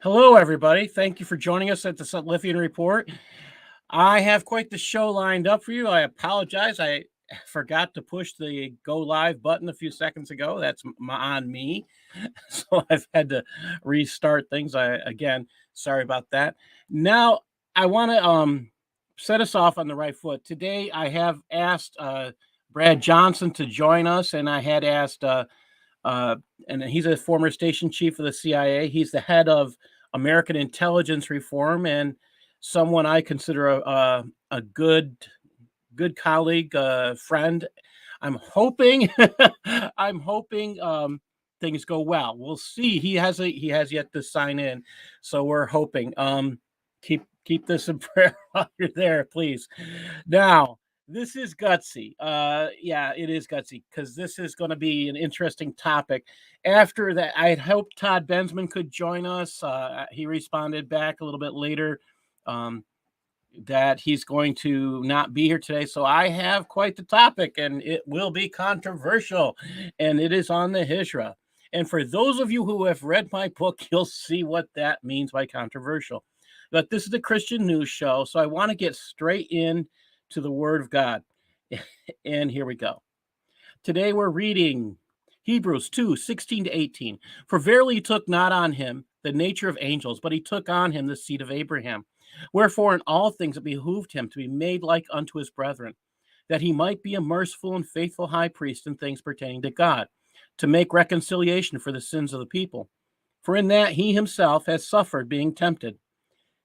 Hello, everybody. Thank you for joining us at the Sutliffian Report. I have quite the show lined up for you. I apologize. I forgot to push the go live button a few seconds ago. That's on me. So I've had to restart things. Again, sorry about that. Now, I want to set us off on the right foot. Today, I have asked Brad Johnson to join us, and I had asked and he's a former station chief of the CIA. He's the head of American intelligence reform and someone I consider a good colleague, friend. I'm hoping I'm hoping things go well. We'll see. He has yet to sign in, so we're hoping. Keep this in prayer while you're there, please. Now, this is gutsy. Yeah, it is gutsy because this is going to be an interesting topic. After that, I had hoped Todd Bensman could join us. He responded back a little bit later that he's going to not be here today. So I have quite the topic, and it will be controversial, and it is on the Hijrah. And for those of you who have read my book, you'll see what that means by controversial. But this is a Christian news show, so I want to get straight in to the Word of God. And here we go. Today we're reading Hebrews 2:16-18. For verily he took not on him the nature of angels, but he took on him the seed of Abraham. Wherefore in all things it behooved him to be made like unto his brethren, that he might be a merciful and faithful high priest in things pertaining to God, to make reconciliation for the sins of the people. For in that he himself has suffered being tempted,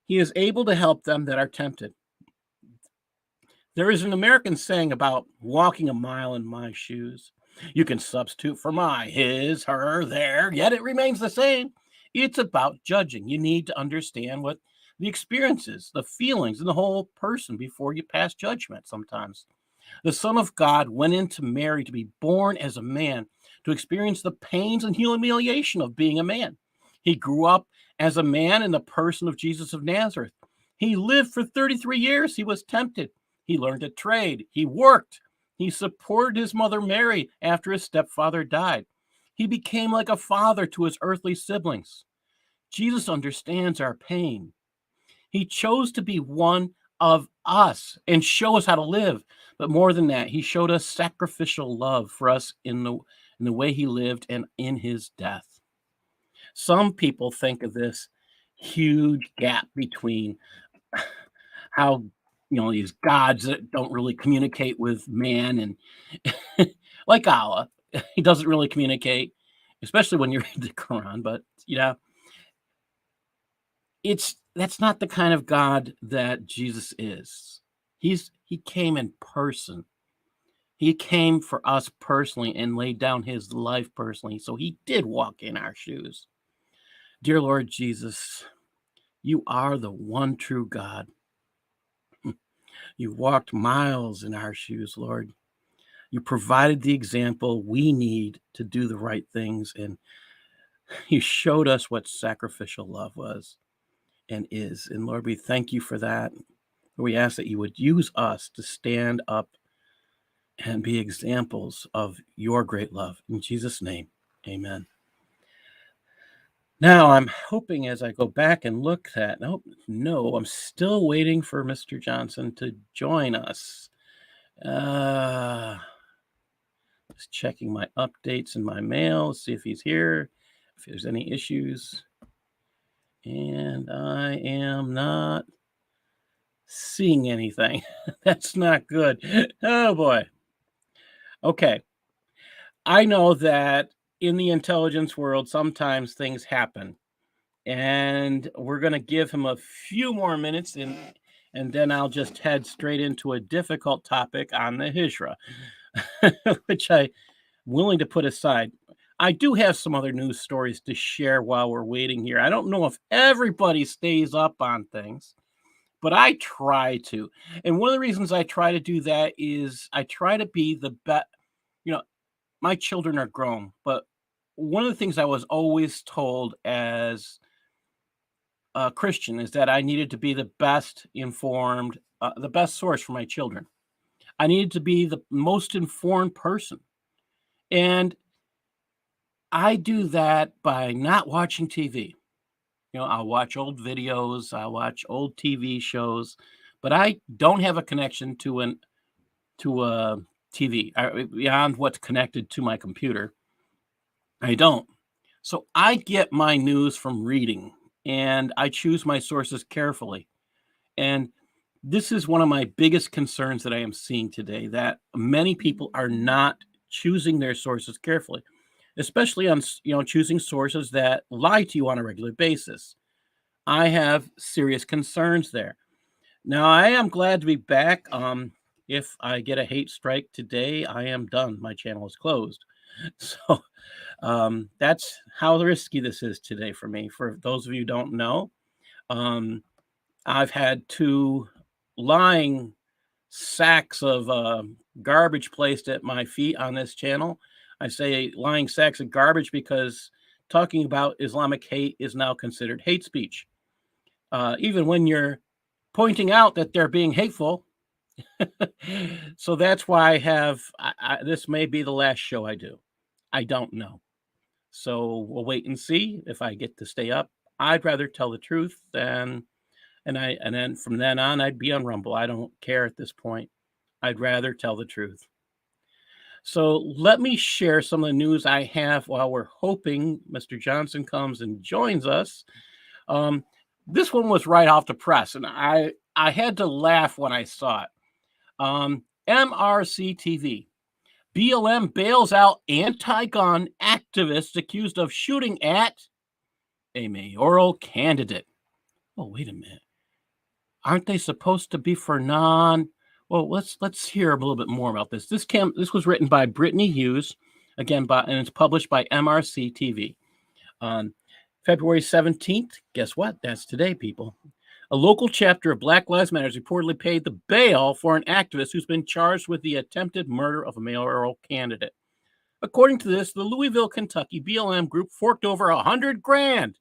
he is able to help them that are tempted. There is an American saying about walking a mile in my shoes. You can substitute for my, his, her, their, yet it remains the same. It's about judging. You need to understand what the experiences, the feelings, and the whole person before you pass judgment sometimes. The Son of God went into Mary to be born as a man, to experience the pains and humiliation of being a man. He grew up as a man in the person of Jesus of Nazareth. He lived for 33 years. He was tempted. He learned a trade. He worked. He supported his mother Mary after his stepfather died. He became like a father to his earthly siblings. Jesus understands our pain. He chose to be one of us and show us how to live. But more than that, he showed us sacrificial love for us in the way he lived and in his death. Some people think of this huge gap between how these gods that don't really communicate with man, and like Allah, he doesn't really communicate, especially when you read the Quran. But that's not the kind of God that Jesus is. He came in person. He came for us personally and laid down his life personally. So he did walk in our shoes. Dear Lord Jesus, you are the one true God. You walked miles in our shoes, Lord. You provided the example we need to do the right things, and you showed us what sacrificial love was and is. And Lord, we thank you for that. We ask that you would use us to stand up and be examples of your great love. In Jesus' name, amen. Now, I'm hoping as I go back and look at, no, I'm still waiting for Mr. Johnson to join us. Just checking my updates in my mail, see if he's here, if there's any issues. And I am not seeing anything. That's not good. Oh, boy. Okay. I know that in the intelligence world, sometimes things happen. And we're going to give him a few more minutes, and then I'll just head straight into a difficult topic on the Hijrah, which I'm willing to put aside. I do have some other news stories to share while we're waiting here. I don't know if everybody stays up on things, but I try to. And one of the reasons I try to do that is I try to be the best. My children are grown, but one of the things I was always told as a Christian is that I needed to be the best informed, the best source for my children. I needed to be the most informed person. And I do that by not watching TV. I'll watch old videos, I'll watch old TV shows, but I don't have a connection to a TV beyond what's connected to my computer. I don't. So I get my news from reading, and I choose my sources carefully. And this is one of my biggest concerns that I am seeing today, that many people are not choosing their sources carefully, especially on choosing sources that lie to you on a regular basis. I have serious concerns there. Now, I am glad to be back. If I get a hate strike today, I am done. My channel is closed. So that's how risky this is today for me. For those of you who don't know, I've had 2 lying sacks of garbage placed at my feet on this channel. I say lying sacks of garbage because talking about Islamic hate is now considered hate speech. Even when you're pointing out that they're being hateful. So that's why I have, this may be the last show I do. I don't know. So we'll wait and see if I get to stay up. I'd rather tell the truth and then from then on, I'd be on Rumble. I don't care at this point. I'd rather tell the truth. So let me share some of the news I have while we're hoping Mr. Johnson comes and joins us. This one was right off the press, and I had to laugh when I saw it. MRC TV. BLM bails out anti-gun activists accused of shooting at a mayoral candidate. Oh, wait a minute. Aren't they supposed to be for non? Well, let's hear a little bit more about this. This was written by Brittany Hughes, again, and it's published by MRC TV. On February 17th, guess what? That's today, people. A local chapter of Black Lives Matter has reportedly paid the bail for an activist who's been charged with the attempted murder of a mayoral candidate. According to this, the Louisville, Kentucky BLM group forked over $100,000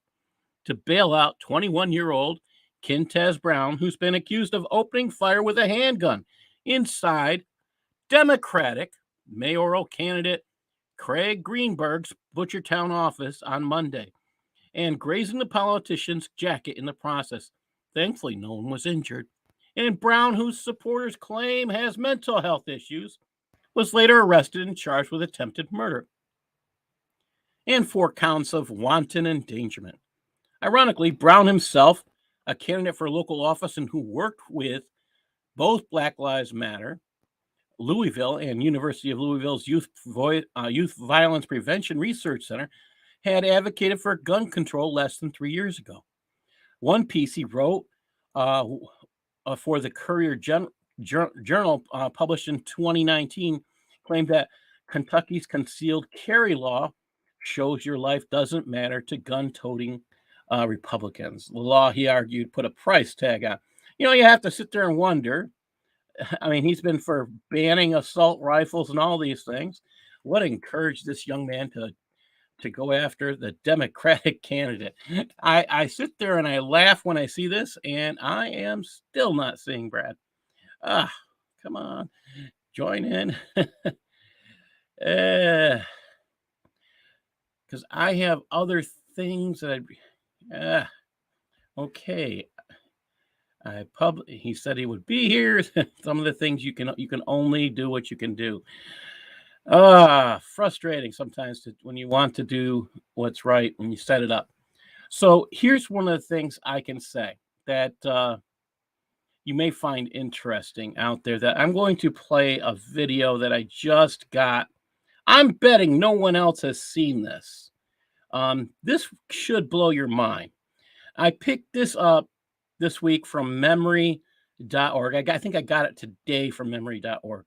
to bail out 21-year-old Kintez Brown, who's been accused of opening fire with a handgun inside Democratic mayoral candidate Craig Greenberg's Butchertown office on Monday and grazing the politician's jacket in the process. Thankfully, no one was injured. And Brown, whose supporters claim has mental health issues, was later arrested and charged with attempted murder and 4 counts of wanton endangerment. Ironically, Brown himself, a candidate for local office and who worked with both Black Lives Matter, Louisville, and University of Louisville's Youth Violence Prevention Research Center, had advocated for gun control less than 3 years ago. One piece he wrote for the Courier Journal, published in 2019, claimed that Kentucky's concealed carry law shows your life doesn't matter to gun-toting Republicans. The law, he argued, put a price tag on. You have to sit there and wonder. I mean, he's been for banning assault rifles and all these things. What encouraged this young man to go after the Democratic candidate? I sit there and I laugh when I see this, and I am still not seeing Brad. Come on, join in. Because I have other things that okay. He said he would be here. Some of the things you can only do what you can do. Frustrating sometimes when you want to do what's right when you set it up. So here's one of the things I can say that you may find interesting out there, that I'm going to play a video that I just got. I'm betting no one else has seen this. This should blow your mind. I picked this up this week from memory.org. I think I got it today from memory.org.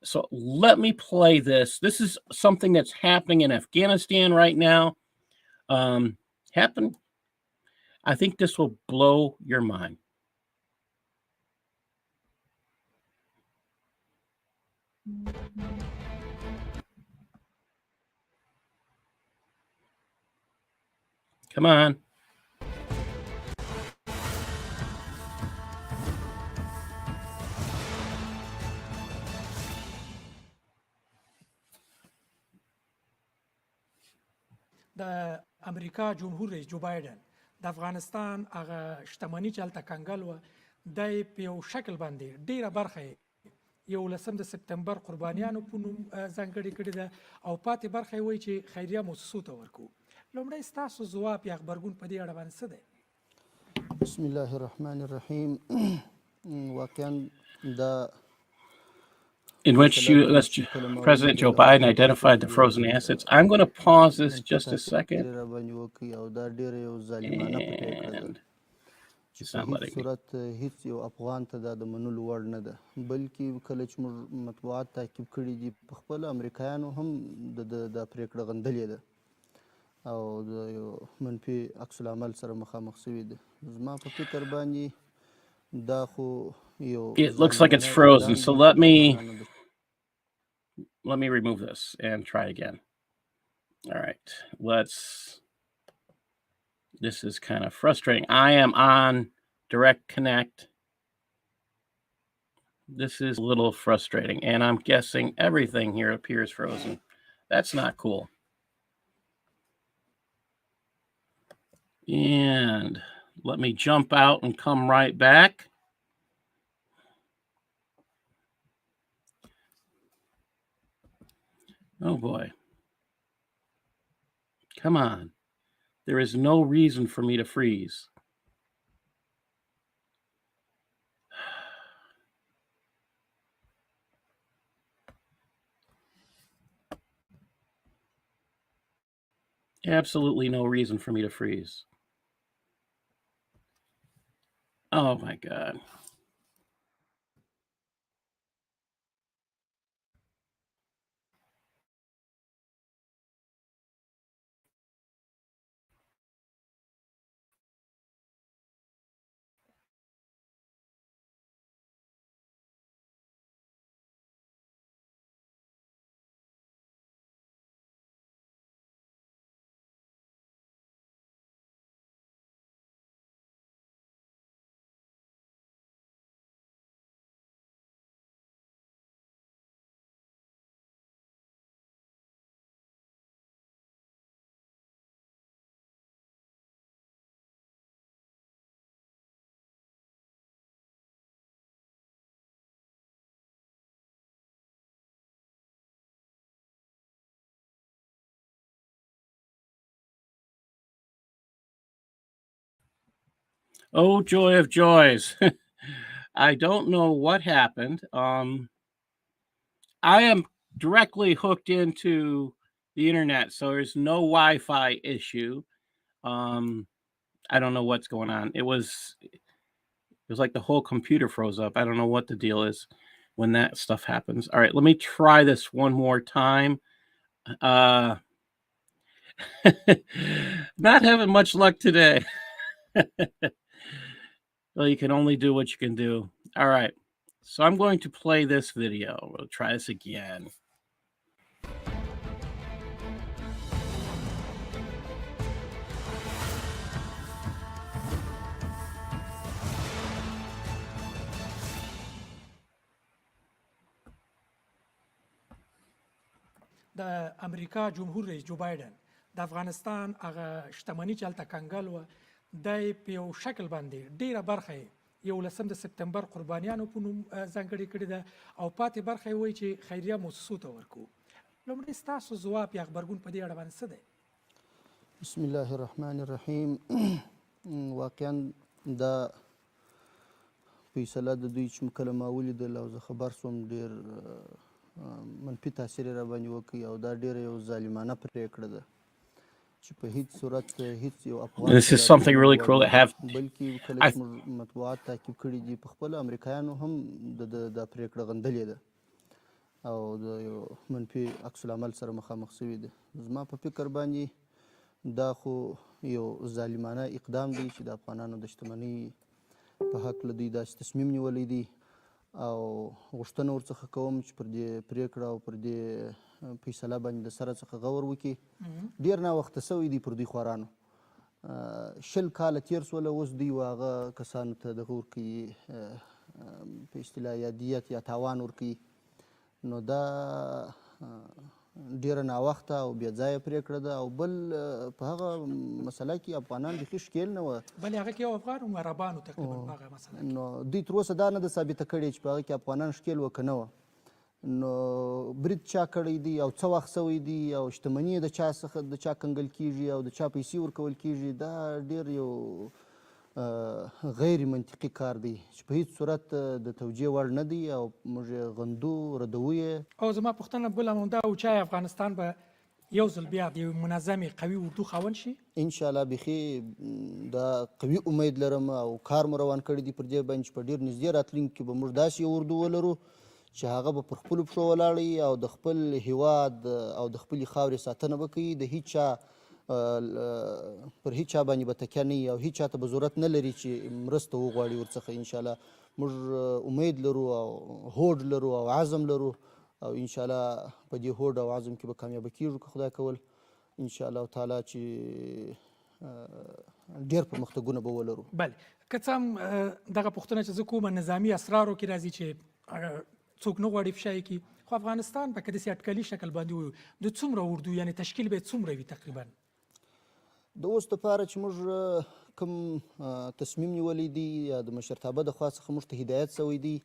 So let me play this. This is something that's happening in Afghanistan right now. I think this will blow your mind. Come on. د امریکا جمهور رئیس جو بایدن د افغانستان هغه شتمني چې هلته کنګل وه دی په یو شکل باندې ډیره برخه یې 11 د سپتمبر قربانیانو په نوم ځانګړې کړې ده او پاتې برخه یې وایي چې خیریه مؤسسو ته ورکوو. لومړی ستاسو ځواب یا غبرګون په دې اړه باندې څه دی؟ بسم الله الرحمن الرحیم. واقعا دا in which President Joe Biden identified the frozen assets. I'm going to pause this just a second. And it's not letting me. هیڅ یو افغان ته دا د منلو وړ نه ده، بلکې کله چې موږ مطبوعات تعقیب کړي دي په خپل امریکایانو هم دا پرېکړه غندلې ده او د یو منفي عکس العمل سره مخامخ شوي ده. زما په فکر باندې دا خو یو It looks like it's frozen, so let me remove this and try again. All right, this is kind of frustrating. I am on direct connect. This is a little frustrating, and I'm guessing everything here appears frozen. That's not cool. And let me jump out and come right back. Oh boy. Come on. There is no reason for me to freeze. Absolutely no reason for me to freeze. Oh my God. Oh, joy of joys. I don't know what happened. I am directly hooked into the internet, so there's no Wi-Fi issue. I don't know what's going on. It was like the whole computer froze up. I don't know what the deal is when that stuff happens. All right, let me try this one more time. Not having much luck today. Well, you can only do what you can do. All right, so I'm going to play this video. We'll try this again. د امریکا جمهور رئیس جو بایدن د افغانستان هغه شتمني چې هلته کنګل وه دی په یو شکل باندې ډیره برخه یې 11 د سپتمبر قربانیانو په نوم ځانګړې کړې ده او پاتې برخه یې وایي چې خیریه مؤسسو ته ورکوو. لومړی ستاسو ځواب یا غبرګون په دې اړه باندې څه دی؟ بسم الله الرحمن الرحیم. واقعا دا فیصله د دوی چې کله ما ولیدل او زه خبر شوم ډېر منفي تاثیر یې راباندې وکړي او دا ډېره یو ظالمانه پرېکړه ده چې په هیڅ صورت هیڅ یو افغان This is something really cool to have. بلکې کله چې موږ مطبوعات تعقیب کړي دي په خپل امریکایانو هم دا پرېکړه غندلې ده او د یو منفي عکس العمل سره مخامخ شوي ده. زما په فکر باندې دا خو یو ظالمانه اقدام دی چې د افغانانو د شتمنۍ په هکله دوی داسې تصمیم نیولی دی او غوښتنه ورڅخه کوم چې پر دې پرېکړه او پر دې فیصله باندې د سره څخه غور وکړي. ډېر ناوخته سوی دی پر دوی خوارانو. 20 کاله تېر شوله، اوس دوی هغه کسانو ته دغه ورکوي په اصطلاح یا دیت یا تاوان ورکوي. نو دا ډیره ناوخته او بې ځایه پرېکړه ده، او بل په هغه مسله کې افغانان بیخي ښکېل نه وه. بل هغه کې یو افغان هم عربانو تقریبا په هغه مسله کې. نو دوی تر اوسه دا نه ده ثابته کړې چې په هغه کې افغانان ښکېل وه که نه وه. نو برید چا کړی دی او څه وخت سوی دی او شتمني د چا څخه د چا کنګل کېږي او د چا پیسې ورکول کېږي، دا ډېر یو غیر منطقي کار دی چې په هیڅ صورت د توجیه وړ نه دی او موږ یې غندو، ردوو یې. او زما پوښتنه بله هم دا و چې آیا افغانستان به یو ځل بیا د یو منظمې قوي اردو خاوند شي؟ انشاءالله بیخي دا قوي امید لرم او کار مو روان کړی دی پر دې باندې چې په ډېر نږدې راتلونکي کې به موږ داسې یو اردو ولرو چې هغه به پر خپلو پښو ولاړ او د خپل هیواد او د خپلې خاورې ساتنه به کوي، د هیچ چا پر هیچ چا باندې به تکیه نه وي او هیچ چا ته به ضرورت نه لري چې مرسته وغواړي ورڅخه. انشاءالله موږ امید لرو او هوډ لرو او عزم لرو او انشاءالله په دې هوډ او عزم کې به کامیابه کیږو که خدای کول انشاءالله تعالی چې ډېر پرمختګونه به ولرو. بله، که څه هم دغه پوښتنه چې زه کوم نظامي اسرارو کې راځي چې څوک نه غواړي فشا یې کړي، خو افغانستان به که داسې اټکلي شکل باندې وویو د څومره اردو یعنې تشکیل به یې څومره وي تقریبا؟ د اوس دپاره چې موږ کوم تصمیم نیولی دی یا د مشرتابه د خوا څخه موږ ته هدایت سوی دی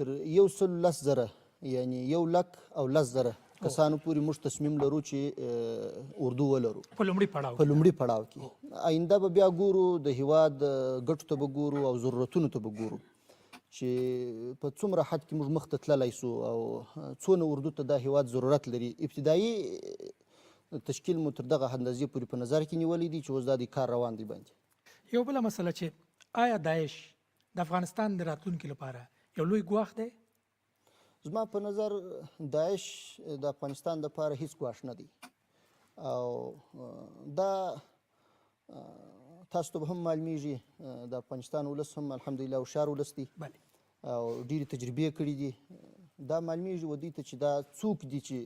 تر 110,000 یعنی 110,000 کسانو پورې موږ تصمیم لرو چې اردو ولرو په لومړي پړاو کې. آینده به بیا ګورو، د هیواد ګټو ته به ګورو او ضرورتونو ته به ګورو چې په څومره حد کې موږ مخته تللی سو او څونه اردو ته دا هیواد ضرورت لري. ابتدایي تشکیل مو تر دغه اندازې پورې په نظر کې نیولی دی چې اوس دا د کار روان دی باندې. یو بله مسله چې آیا داعش د افغانستان د راتلونکي لپاره یو لوی ګواښ دی؟ زما په نظر داعش د افغانستان دپاره هیڅ ګواښ نه دی او دا تاسو ته به هم معلومیږي د افغانستان ولس هم الحمدلله هوښیار ولس دی او ډېرې تجربې کړي دي. دا معلومیږي و دوی ته چې دا څوک دي چې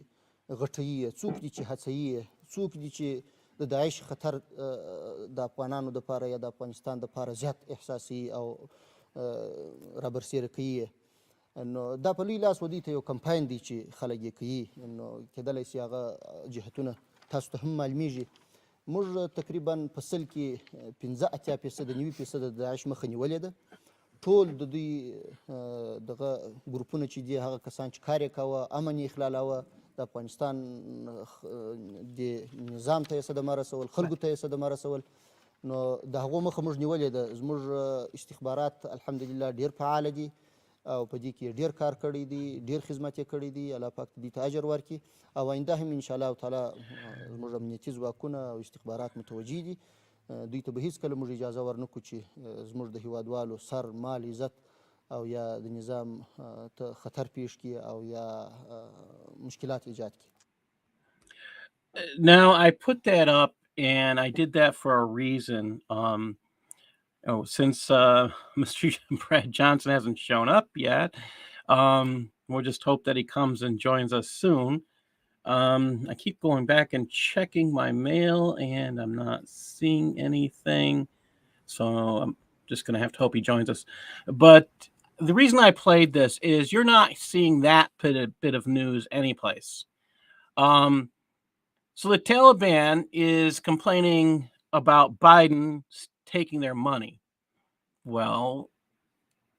غټوي یې، څوک دي چې هڅوي یې، څوک دي چې د داعش خطر د افغانانو دپاره یا د افغانستان دپاره زیات احساسي او رابرسېره کوي یې. نو دا په لوی لاس و دوی ته یو کمپاین دی چې خلک یې کوي. نو کیدلی سي هغه جهتونه تاسو ته هم معلومیږي. موږ تقریبا په 100 کې 85% 90% د داعش مخه نیولې ده. ټول د دوی دغه ګروپونه چې دي هغه کسان چې کار یې کاوه، امن یې اخلالاوه، د افغانستان د نظام ته یې صدمه رسول، خلکو ته یې صدمه رسول، نو د هغو مخه موږ نیولې ده. زموږ استخبارات الحمدلله ډېر فعاله دي او په دې کې ډېر کار کړی دی، ډېر خدمت یې کړی دی. الله پاک دوی ته اجر ورکړي او آینده هم انشاءالله تعالی زموږ امنیتي ځواکونه او استخبارات متوجه دي. دوی ته به هېڅکله موږ اجازه ورنکړو چې زموږ د هیوادوالو سر، مال، عزت او یا د نظام ته خطر پیښ کړي او یا مشکلات ایجاد کړي. Now, I put that up and I did that for a reason. Since Mr. Brad Johnson hasn't shown up yet, we'll just hope that he comes and joins us soon. I keep going back and checking my mail and I'm not seeing anything. So I'm just going to have to hope he joins us. But the reason I played this is you're not seeing that bit of news anyplace. So the Taliban is complaining about Biden taking their money. Well,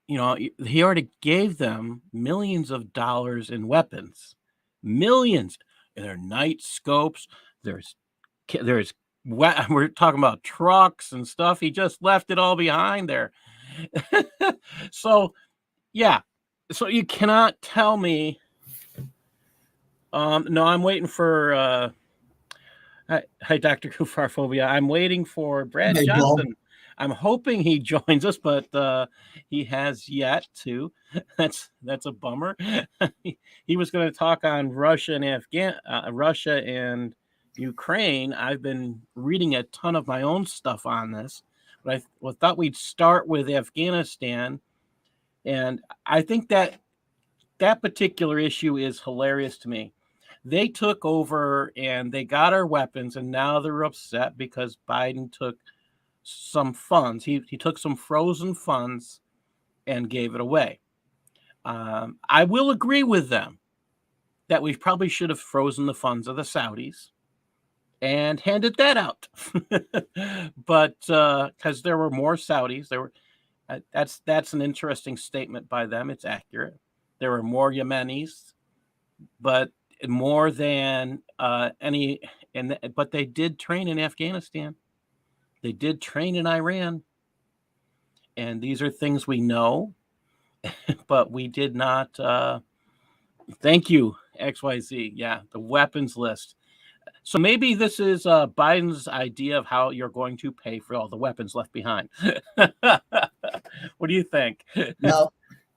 you know, he already gave them millions of dollars in weapons. Millions. And there are night scopes. There's we're talking about trucks and stuff. He just left it all behind there. So, yeah. So you cannot tell me. No, I'm waiting for. Hi, Dr. Kufarphobia. I'm waiting for Brad Johnson. I'm hoping he joins us, but he has yet to. That's a bummer. He was going to talk on Russia and Russia and Ukraine. I've been reading a ton of my own stuff on this, but I thought we'd start with Afghanistan, and I think that particular issue is hilarious to me. They took over and they got our weapons, and now they're upset because Biden took some funds. He took some frozen funds and gave it away. I will agree with them that we probably should have frozen the funds of the Saudis and handed that out. But because there were more Saudis, there were that's an interesting statement by them. It's accurate. There were more Yemenis, but more than any. But they did train in Afghanistan. They did train in Iran, and these are things we know, but we did not. Thank you, XYZ. Yeah, the weapons list. So maybe this is Biden's idea of how you're going to pay for all the weapons left behind. What do you think? Now,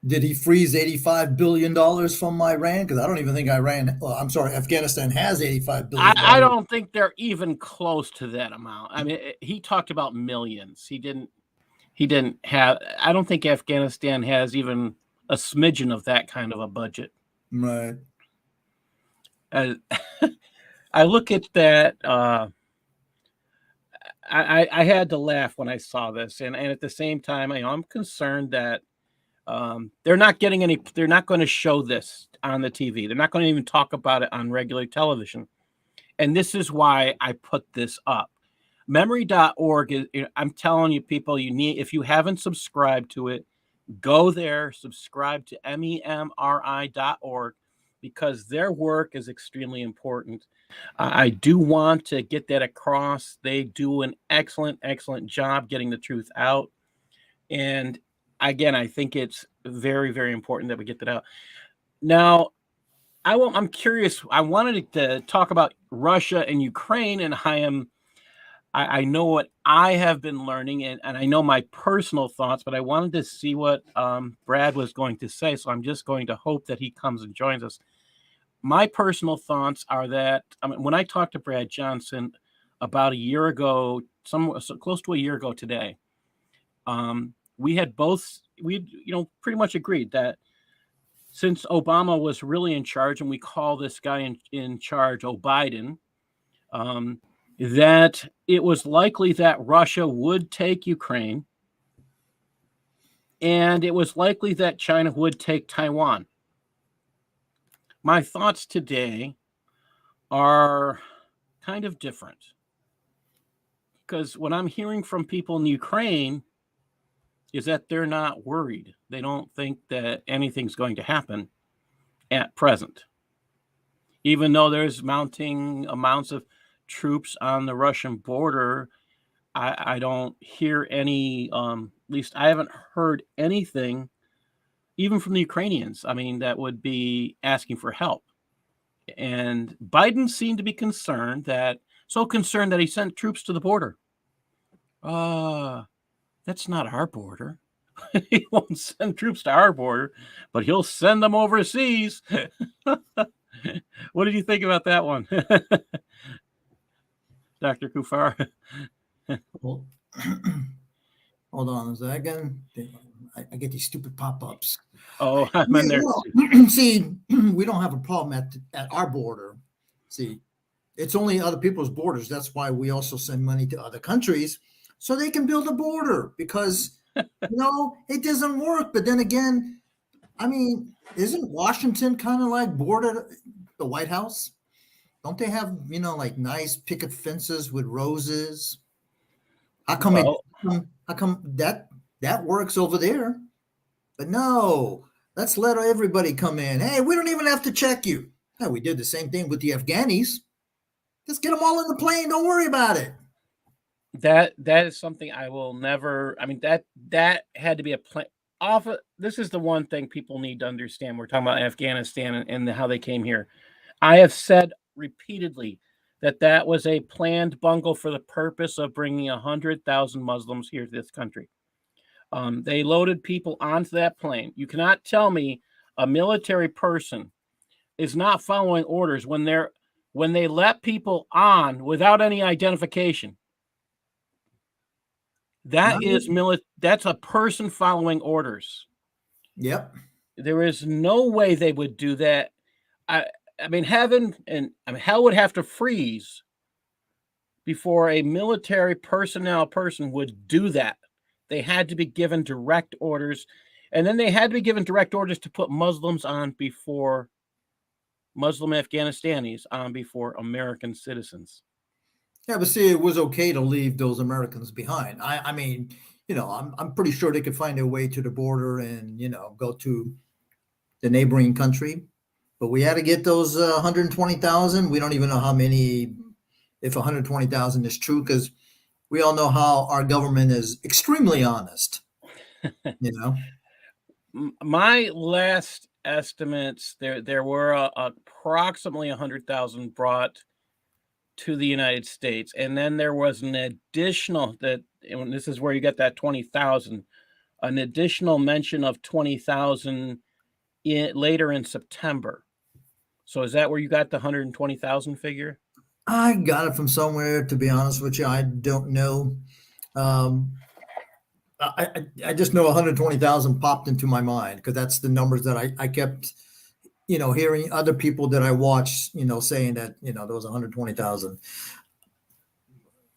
did he freeze $85 billion from Iran? Because I don't even think Afghanistan has $85 billion. I don't think they're even close to that amount. I mean, he talked about millions. He didn't have. I don't think Afghanistan has even a smidgen of that kind of a budget. Right. I look at that. I had to laugh when I saw this, and at the same time, I'm concerned that they're not getting any. They're not going to show this on the TV. They're not going to even talk about it on regular television. And this is why I put this up. Memory.org is. I'm telling you, people, you need. If you haven't subscribed to it, go there. Subscribe to memri.org because their work is extremely important. I do want to get that across. They do an excellent job getting the truth out. And again, I think it's very, very important that we get that out. Now, I'm curious. I wanted to talk about Russia and Ukraine, and I know what I have been learning, and I know my personal thoughts, but I wanted to see what Brad was going to say. So I'm just going to hope that he comes and joins us. My personal thoughts are that when I talked to Brad Johnson about a year ago, close to a year ago today, we pretty much agreed that since Obama was really in charge, and we call this guy in charge Biden, that it was likely that Russia would take Ukraine, and it was likely that China would take Taiwan. My thoughts today are kind of different because what I'm hearing from people in Ukraine is that they're not worried. They don't think that anything's going to happen at present, even though there's mounting amounts of troops on the Russian border. I don't hear any, at least I haven't heard anything even from the Ukrainians, that would be asking for help. And Biden seemed to be so concerned that he sent troops to the border. That's not our border. He won't send troops to our border, but he'll send them overseas. What did you think about that one? Dr. Kufar? Well, hold on a second. I get these stupid pop-ups. Oh, I'm in there. See, we don't have a problem at our border. See, it's only other people's borders. That's why we also send money to other countries so they can build a border because, it doesn't work. But then again, isn't Washington kind of like border the White House? Don't they have, like nice picket fences with roses? How come that works over there? But no, let's let everybody come in. Hey, we don't even have to check you. Hey, we did the same thing with the Afghanis. Just get them all in the plane. Don't worry about it. That is something I will never. That had to be a plan. This is the one thing people need to understand. We're talking about Afghanistan and how they came here. I have said repeatedly that was a planned bungle for the purpose of bringing 100,000 Muslims here to this country. They loaded people onto that plane. You cannot tell me a military person is not following orders when they let people on without any identification. That's a person following orders. Yep. There is no way they would do that. Heaven and hell would have to freeze before a military personnel person would do that. They had to be given direct orders, and then they had to be given direct orders to put Muslims on before Muslim Afghanistanis on before American citizens. Yeah, but see, it was okay to leave those Americans behind. I mean, I'm pretty sure they could find their way to the border and, go to the neighboring country. But we had to get those 120,000. We don't even know how many, if 120,000 is true, because we all know how our government is extremely honest. My last estimates, there were approximately 100,000 brought to the United States, and then there was an additional and this is where you get that 20,000, an additional mention of 20,000 later in September. So is that where you got the 120,000 figure? I got it from somewhere, to be honest with you. I don't know. I just know 120,000 popped into my mind because that's the numbers that I kept, hearing other people that I watched, saying that, there was 120,000.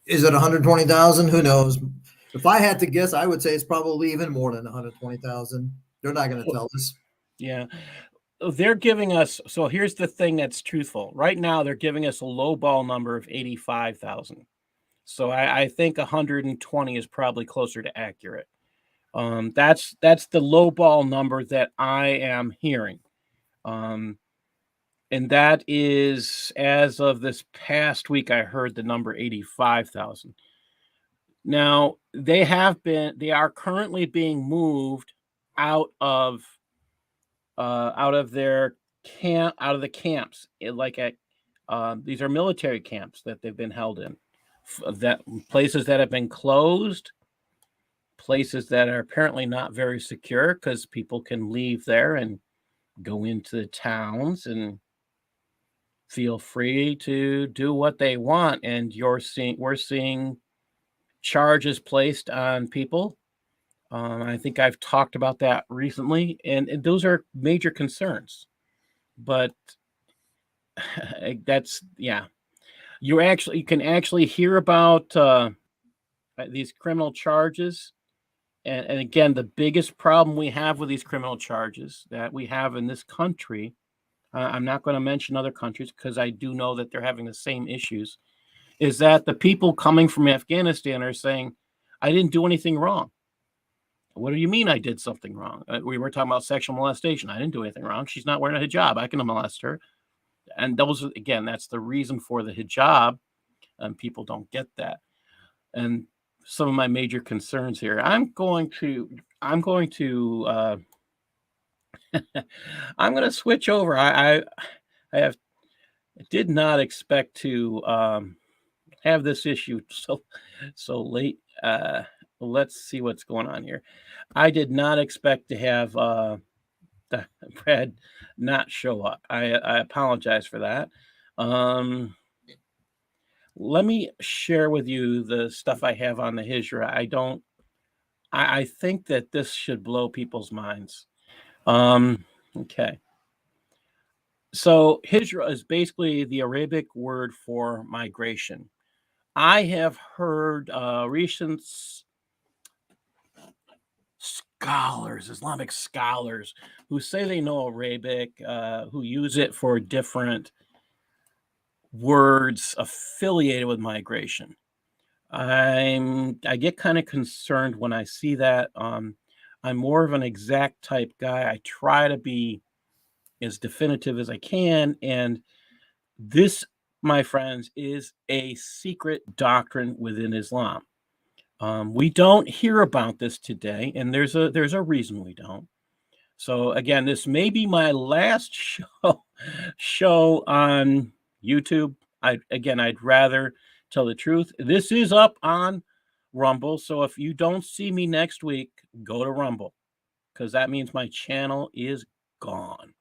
Is it 120,000? Who knows? If I had to guess, I would say it's probably even more than 120,000. They're not going to tell us. Yeah. They're giving us, so here's the thing that's truthful. Right now, they're giving us a low ball number of 85,000. So I think 120 is probably closer to accurate. That's the low ball number that I am hearing. And that is, as of this past week, I heard the number 85,000. Now, they are currently being moved out of their camp, out of the camps, these are military camps that they've been held in, that places that have been closed, places that are apparently not very secure because people can leave there and go into the towns and feel free to do what they want. And we're seeing charges placed on people. I think I've talked about that recently, and those are major concerns. But that's, yeah, you can actually hear about these criminal charges. And again, the biggest problem we have with these criminal charges that we have in this country, I'm not going to mention other countries because I do know that they're having the same issues, is that the people coming from Afghanistan are saying, I didn't do anything wrong. What do you mean I did something wrong? We were talking about sexual molestation. I didn't do anything wrong. She's not wearing a hijab. I can molest her. And again, that's the reason for the hijab. And people don't get that. And some of my major concerns here, I'm going to switch over. I did not expect to have this issue so late. Let's see what's going on here. I did not expect to have Brad not show up. I apologize for that. Let me share with you the stuff I have on the Hijrah. I think that this should blow people's minds. Okay. So Hijrah is basically the Arabic word for migration. I have heard recent Islamic scholars who say they know Arabic, who use it for different words affiliated with migration. I get kind of concerned when I see that. I'm more of an exact type guy. I try to be as definitive as I can. And this, my friends, is a secret doctrine within Islam. We don't hear about this today, and there's a reason we don't. So again, this may be my last show on YouTube. I'd rather tell the truth. This is up on Rumble, so if you don't see me next week, go to Rumble, because that means my channel is gone.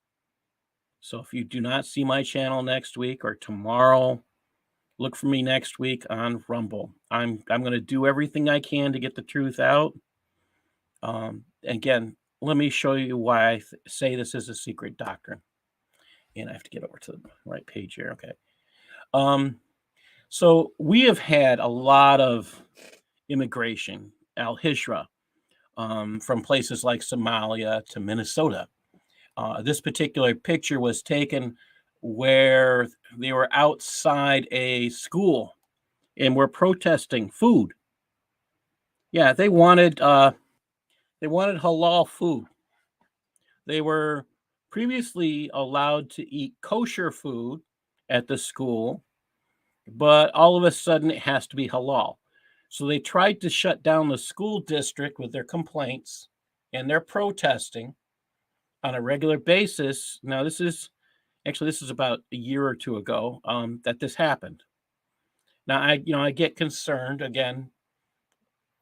So if you do not see my channel next week or tomorrow, look for me next week on Rumble. I'm going to do everything I can to get the truth out. Again, let me show you why I say this is a secret doctrine. And I have to get over to the right page here. Okay. So we have had a lot of immigration, al-Hijrah, from places like Somalia to Minnesota. This particular picture was taken where they were outside a school and were protesting food. Yeah, they wanted halal food. They were previously allowed to eat kosher food at the school, but all of a sudden it has to be halal. So they tried to shut down the school district with their complaints, and they're protesting on a regular basis. Now, this is about a year or two ago that this happened. Now, I get concerned again.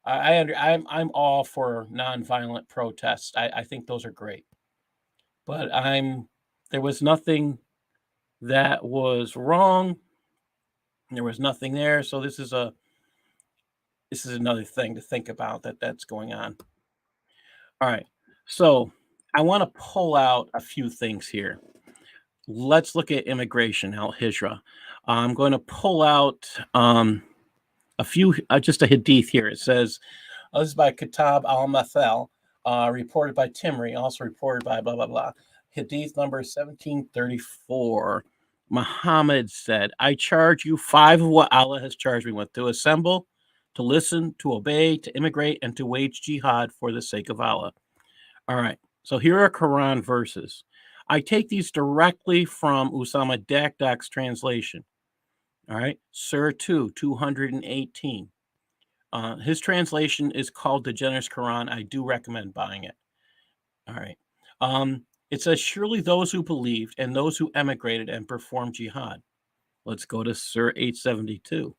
I'm all for nonviolent protests. I think those are great, but there was nothing that was wrong. There was nothing there, so this is another thing to think about that's going on. All right, so I want to pull out a few things here. Let's look at immigration, Hijrah. I'm going to pull out a few, just a hadith here. It says, this is by Kitab al-Mathal, reported by Timri, also reported by blah, blah, blah. Hadith number 1734. Muhammad said, I charge you 5 of what Allah has charged me with: to assemble, to listen, to obey, to immigrate, and to wage jihad for the sake of Allah. All right, so here are Quran verses. I take these directly from Usama Dakdak's translation. All right, Surah 2, 218. His translation is called the Generous Quran. I do recommend buying it. All right. It says, surely those who believed and those who emigrated and performed jihad. Let's go to Surah 872.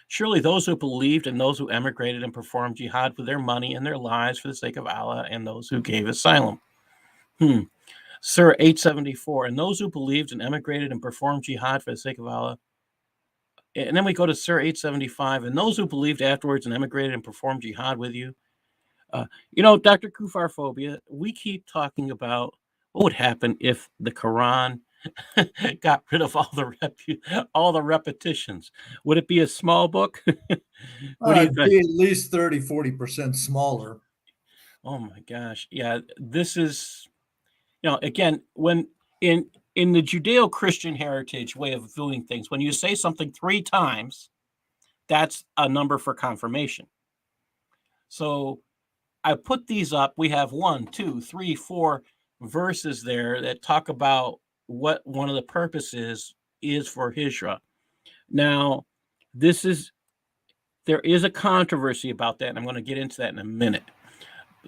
Surely those who believed and those who emigrated and performed jihad with their money and their lives for the sake of Allah, and those who gave asylum. Surah 874. And those who believed and emigrated and performed jihad for the sake of Allah. And then we go to Surah 875. And those who believed afterwards and emigrated and performed jihad with you. Dr. Kufar Phobia, we keep talking about what would happen if the Quran got rid of all the repetitions. Would it be a small book? What do you think? Be at least 30-40% smaller. Oh my gosh. Yeah, this is, again, when in the Judeo-Christian heritage way of doing things, when you say something 3 times, that's a number for confirmation. So I put these up. We have 1, 2, 3, 4 verses there that talk about what one of the purposes is for Hijrah. Now, there is a controversy about that, and I'm going to get into that in a minute.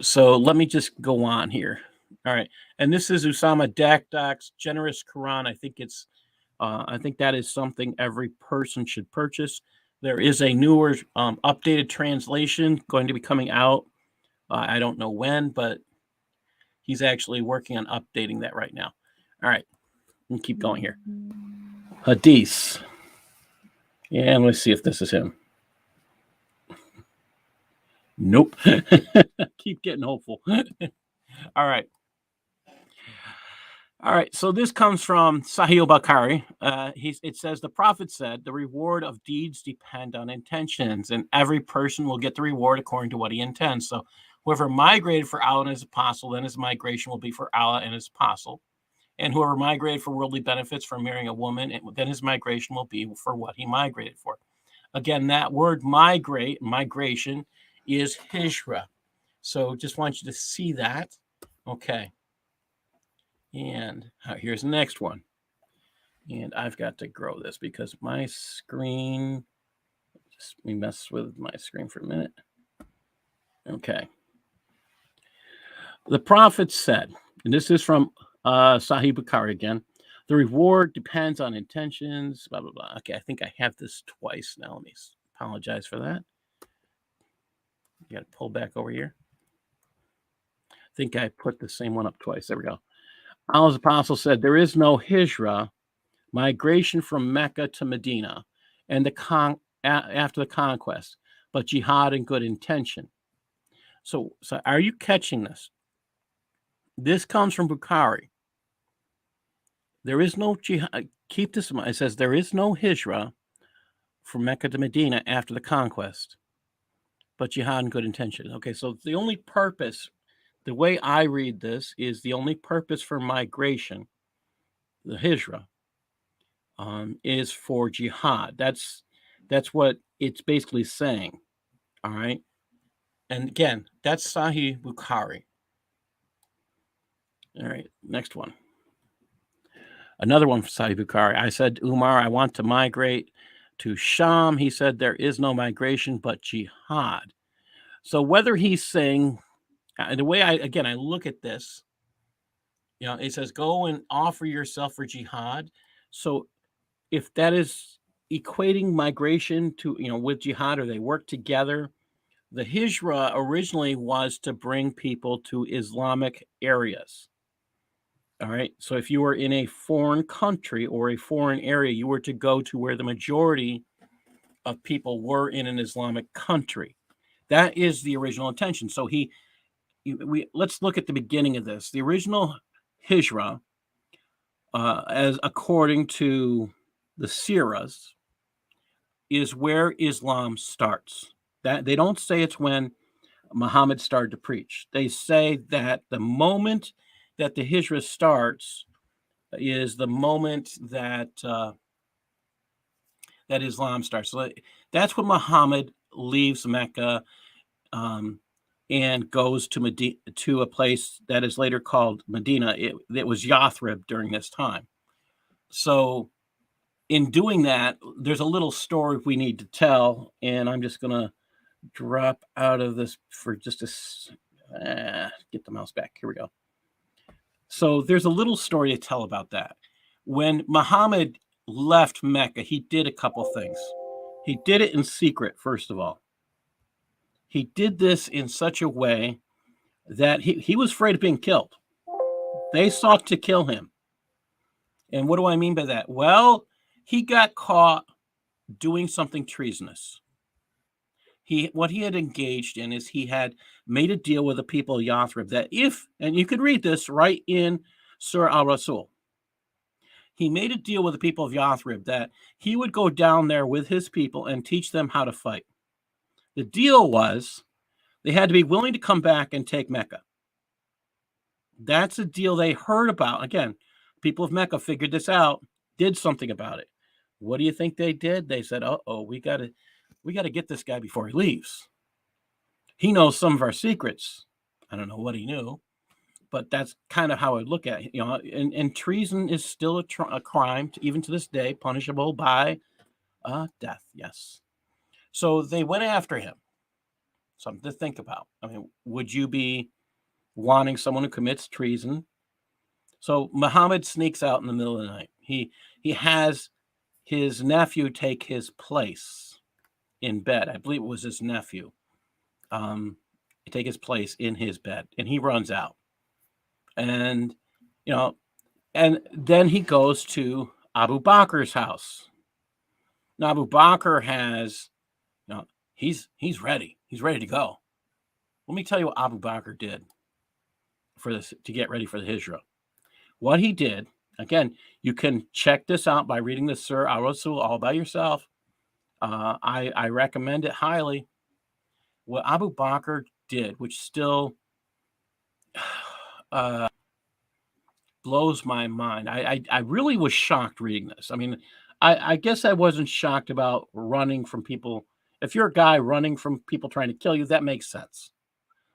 So let me just go on here. All right, and this is Usama Dakdak's Generous Quran. I think that is something every person should purchase. There is a newer, updated translation going to be coming out. I don't know when, but he's actually working on updating that right now. All right, and keep going here. Hadith. Yeah, let's see if this is him. Nope. Keep getting hopeful. All right. So this comes from Sahih Becaue. It says, the Prophet said, the reward of deeds depend on intentions, and every person will get the reward according to what he intends. So whoever migrated for Allah and his apostle, then his migration will be for Allah and his apostle. And whoever migrated for worldly benefits from marrying a woman, then his migration will be for what he migrated for. Again, that word migration, is Hijrah. So just want you to see that. Okay. And here's the next one. And I've got to grow this because my screen, let me mess with my screen for a minute. Okay. The Prophet said, and this is from Sahih Becaue again, the reward depends on intentions, blah, blah, blah. Okay, I think I have this twice now. Let me apologize for that. You got to pull back over here. I think I put the same one up twice. There we go. Allah's apostle said, there is no Hijrah, migration from Mecca to Medina, and after the conquest, but jihad and good intention. So are you catching this? This comes from Becaue. There is no jihad. Keep this in mind. It says there is no Hijrah from Mecca to Medina after the conquest, but jihad and good intention. Okay, so the only purpose, the way I read this, is the only purpose for migration, the Hijrah, is for jihad. That's what it's basically saying. All right. And again, that's Sahih Bukhari. All right, next one. Another one for Sahih Bukhari. I said, Umar, I want to migrate to Sham. He said, there is no migration but jihad. So whether he's saying, the way I look at this, it says, go and offer yourself for jihad. So if that is equating migration to, with jihad, or they work together, the Hijrah originally was to bring people to Islamic areas. All right. So if you were in a foreign country or a foreign area, you were to go to where the majority of people were in an Islamic country. That is the original intention. So let's look at the beginning of this. The original Hijrah, as according to the Sirahs, is where Islam starts. That they don't say it's when Muhammad started to preach. They say that the moment that the Hijrah starts is the moment that that Islam starts. So that's when Muhammad leaves Mecca and goes to a place that is later called Medina. It was Yathrib during this time. So in doing that, there's a little story we need to tell, and I'm just going to drop out of this for just get the mouse back. Here we go. So there's a little story to tell about that. When Muhammad left Mecca, he did a couple things. He did it in secret, first of all. He did this in such a way that he was afraid of being killed. They sought to kill him. And what do I mean by that? Well, he got caught doing something treasonous. What he had engaged in is he had made a deal with the people of Yathrib that and you could read this right in Surah Al-Rasul. He made a deal with the people of Yathrib that he would go down there with his people and teach them how to fight. The deal was they had to be willing to come back and take Mecca. That's a deal they heard about. Again, people of Mecca figured this out, did something about it. What do you think they did? They said, we got to get this guy before he leaves. He knows some of our secrets. I don't know what he knew, but that's kind of how I look at it. And treason is still a crime, even to this day, punishable by death. Yes. So they went after him. Something to think about. I mean, would you be wanting someone who commits treason? So Muhammad sneaks out in the middle of the night. He has his nephew take his place in bed. I believe it was his nephew. Take his place in his bed, and he runs out. And and then he goes to Abu Bakr's house. Now Abu Bakr has, he's ready. He's ready to go. Let me tell you what Abu Bakr did for this to get ready for the Hijrah. What he did, again, you can check this out by reading the Surah Al-Rasul all by yourself. I recommend it highly. What Abu Bakr did, which still blows my mind. I really was shocked reading this. I mean, I guess I wasn't shocked about running from people. If you're a guy running from people trying to kill you, that makes sense.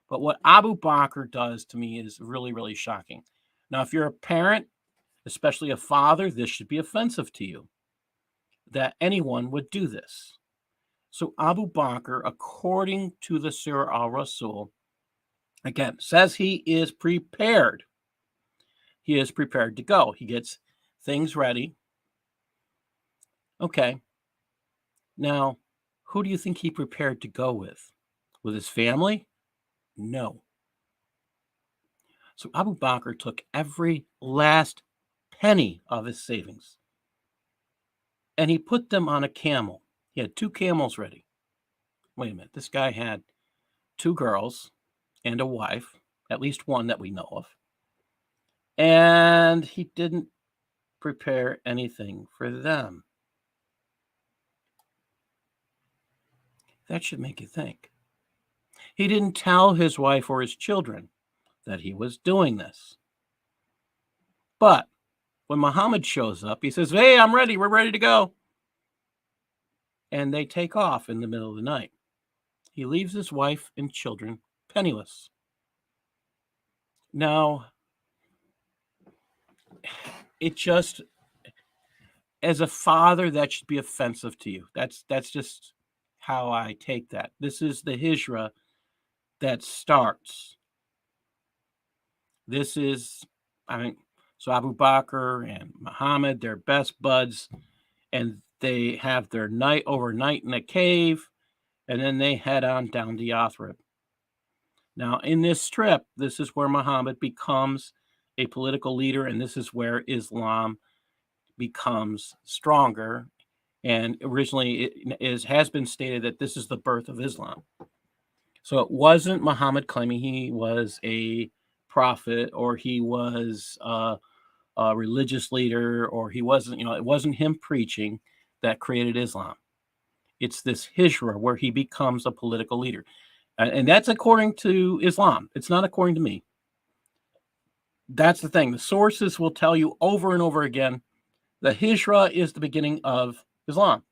But what Abu Bakr does to me is really, really shocking. Now, if you're a parent, especially a father, this should be offensive to you, that anyone would do this. So Abu Bakr, according to the Surah Al-Rasul, again, says he is prepared. He is prepared to go. He gets things ready. Okay. Now, who do you think he prepared to go with? With his family? No. So Abu Bakr took every last penny of his savings and he put them on a camel. He had 2 camels ready. Wait a minute. This guy had 2 girls and a wife, at least one that we know of. And he didn't prepare anything for them. That should make you think. He didn't tell his wife or his children that he was doing this. But When Muhammad shows up, he says, "Hey, I'm ready. We're ready to go." And they take off in the middle of the night. He leaves his wife and children penniless. Now, it just, as a father, that should be offensive to you. That's just how I take that. This is the Hijrah that starts. This is, so Abu Bakr and Muhammad, they're best buds, and they have their night overnight in a cave, and then they head on down to Yathrib. Now, in this trip, this is where Muhammad becomes a political leader, and this is where Islam becomes stronger. And originally, it has been stated that this is the birth of Islam. So it wasn't Muhammad claiming he was a prophet, or he was a religious leader, or he wasn't, it wasn't him preaching that created Islam. It's this Hijrah where he becomes a political leader. And that's according to Islam. It's not according to me. That's the thing. The sources will tell you over and over again, the Hijrah is the beginning of Islam.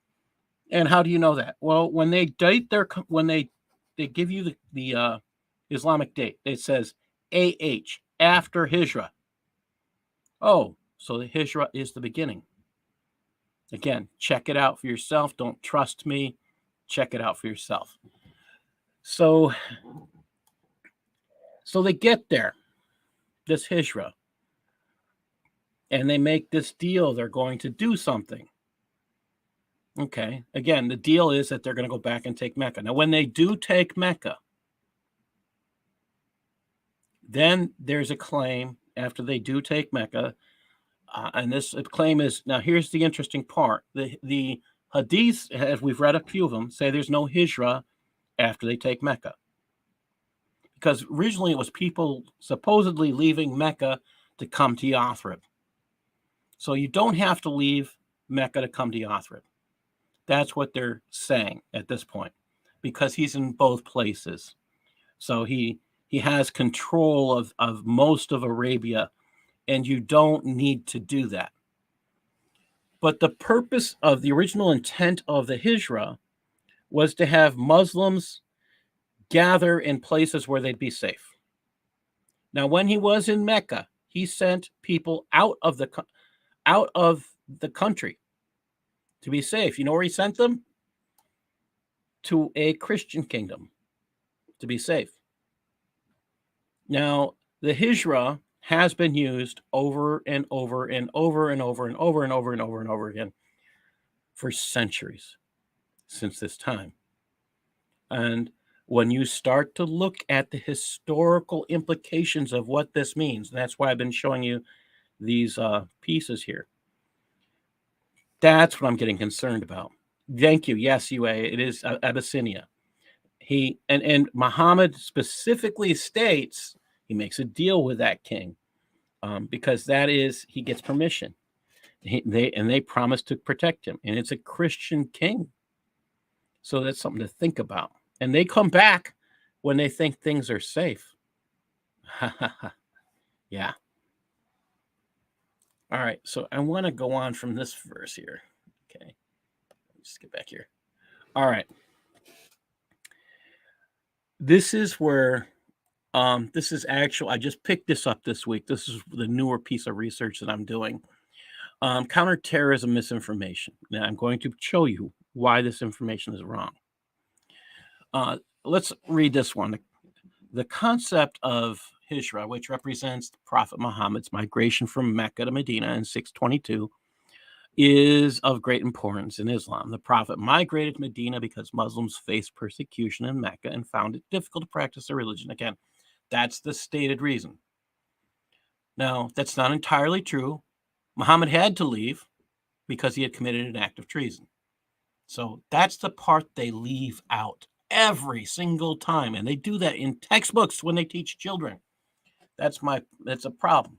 And how do you know that? Well, when they date when they give you the Islamic date, it says AH, after Hijrah. Oh, so the Hijrah is the beginning. Again, check it out for yourself. Don't trust me. Check it out for yourself. So they get there, this Hijrah, and they make this deal. They're going to do something. Okay. Again, the deal is that they're going to go back and take Mecca. Now, when they do take Mecca, then there's a claim after they do take Mecca. And this claim is, now here's the interesting part. The hadiths, as we've read a few of them, say there's no Hijrah after they take Mecca. Because originally it was people supposedly leaving Mecca to come to Yathrib. So you don't have to leave Mecca to come to Yathrib. That's what they're saying at this point, because he's in both places. So he has control of most of Arabia, and you don't need to do that. But the purpose of the original intent of the Hijrah was to have Muslims gather in places where they'd be safe. Now, when he was in Mecca, he sent people out of the country to be safe. You know where he sent them? To a Christian kingdom to be safe. Now, the Hijrah has been used over and over and over and over and over and over and over and over again for centuries since this time. And when you start to look at the historical implications of what this means, and that's why I've been showing you these pieces here, that's what I'm getting concerned about. Thank you. Yes, UA, it is Abyssinia. And Muhammad specifically states he makes a deal with that king because that is, he gets permission. They promise to protect him, and it's a Christian king. So that's something to think about. And they come back when they think things are safe. Yeah. All right. So I want to go on from this verse here. Okay. Let's get back here. All right. This is where this is actual. I just picked this up this week. This is the newer piece of research that I'm doing. Counterterrorism misinformation. Now I'm going to show you why this information is wrong. Let's read this one. The concept of Hijrah, which represents Prophet Muhammad's migration from Mecca to Medina in 622, is of great importance in Islam. The Prophet migrated to Medina because Muslims faced persecution in Mecca and found it difficult to practice their religion. Again, that's the stated reason. Now, that's not entirely true. Muhammad had to leave because he had committed an act of treason. So that's the part they leave out every single time. And they do that in textbooks when they teach children. That's a problem.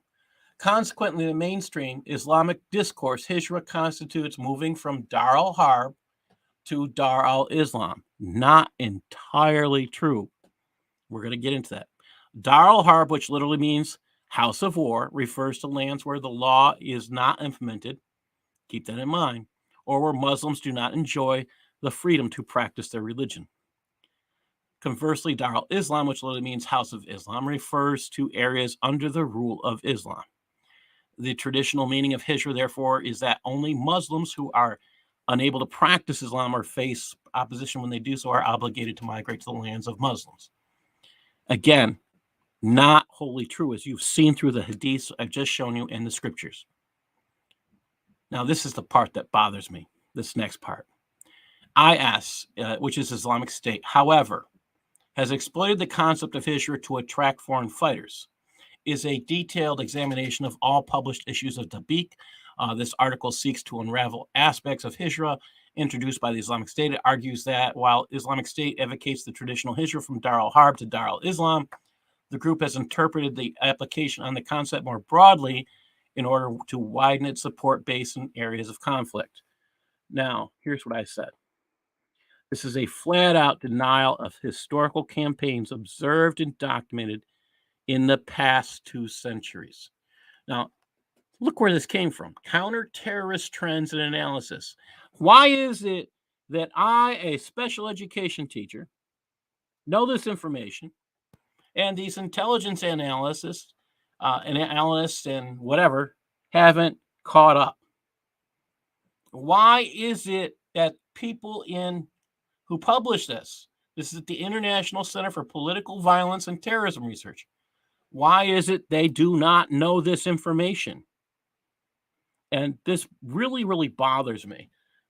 Consequently, in the mainstream Islamic discourse, Hijrah constitutes moving from Dar al-Harb to Dar al-Islam. Not entirely true. We're going to get into that. Dar al-Harb, which literally means House of war refers to lands where the law is not implemented. Keep that in mind. Or where Muslims do not enjoy the freedom to practice their religion. Conversely, Dar al-Islam, which literally means House of Islam, refers to areas under the rule of Islam. The traditional meaning of Hijrah, therefore, is that only Muslims who are unable to practice Islam or face opposition when they do so are obligated to migrate to the lands of Muslims. Again, not wholly true, as you've seen through the hadiths I've just shown you in the scriptures. Now, this is the part that bothers me, this next part. IS, which is Islamic State, however, has exploited the concept of Hijrah to attract foreign fighters. Is a detailed examination of all published issues of Becaue. This article seeks to unravel aspects of Hijrah introduced by the Islamic State. It argues that while Islamic State advocates the traditional Hijrah from Dar al-Harb to Dar al-Islam, the group has interpreted the application on the concept more broadly in order to widen its support base in areas of conflict. Now, here's what I said. This is a flat-out denial of historical campaigns observed and documented in the past 2 centuries. Now, look where this came from. Counter-terrorist trends and analysis. Why is it that I, a special education teacher, know this information, and these intelligence analysts and whatever haven't caught up? Why is it that people who publish this is at the International Center for Political Violence and Terrorism Research, why is it they do not know this information? And this really, really bothers me.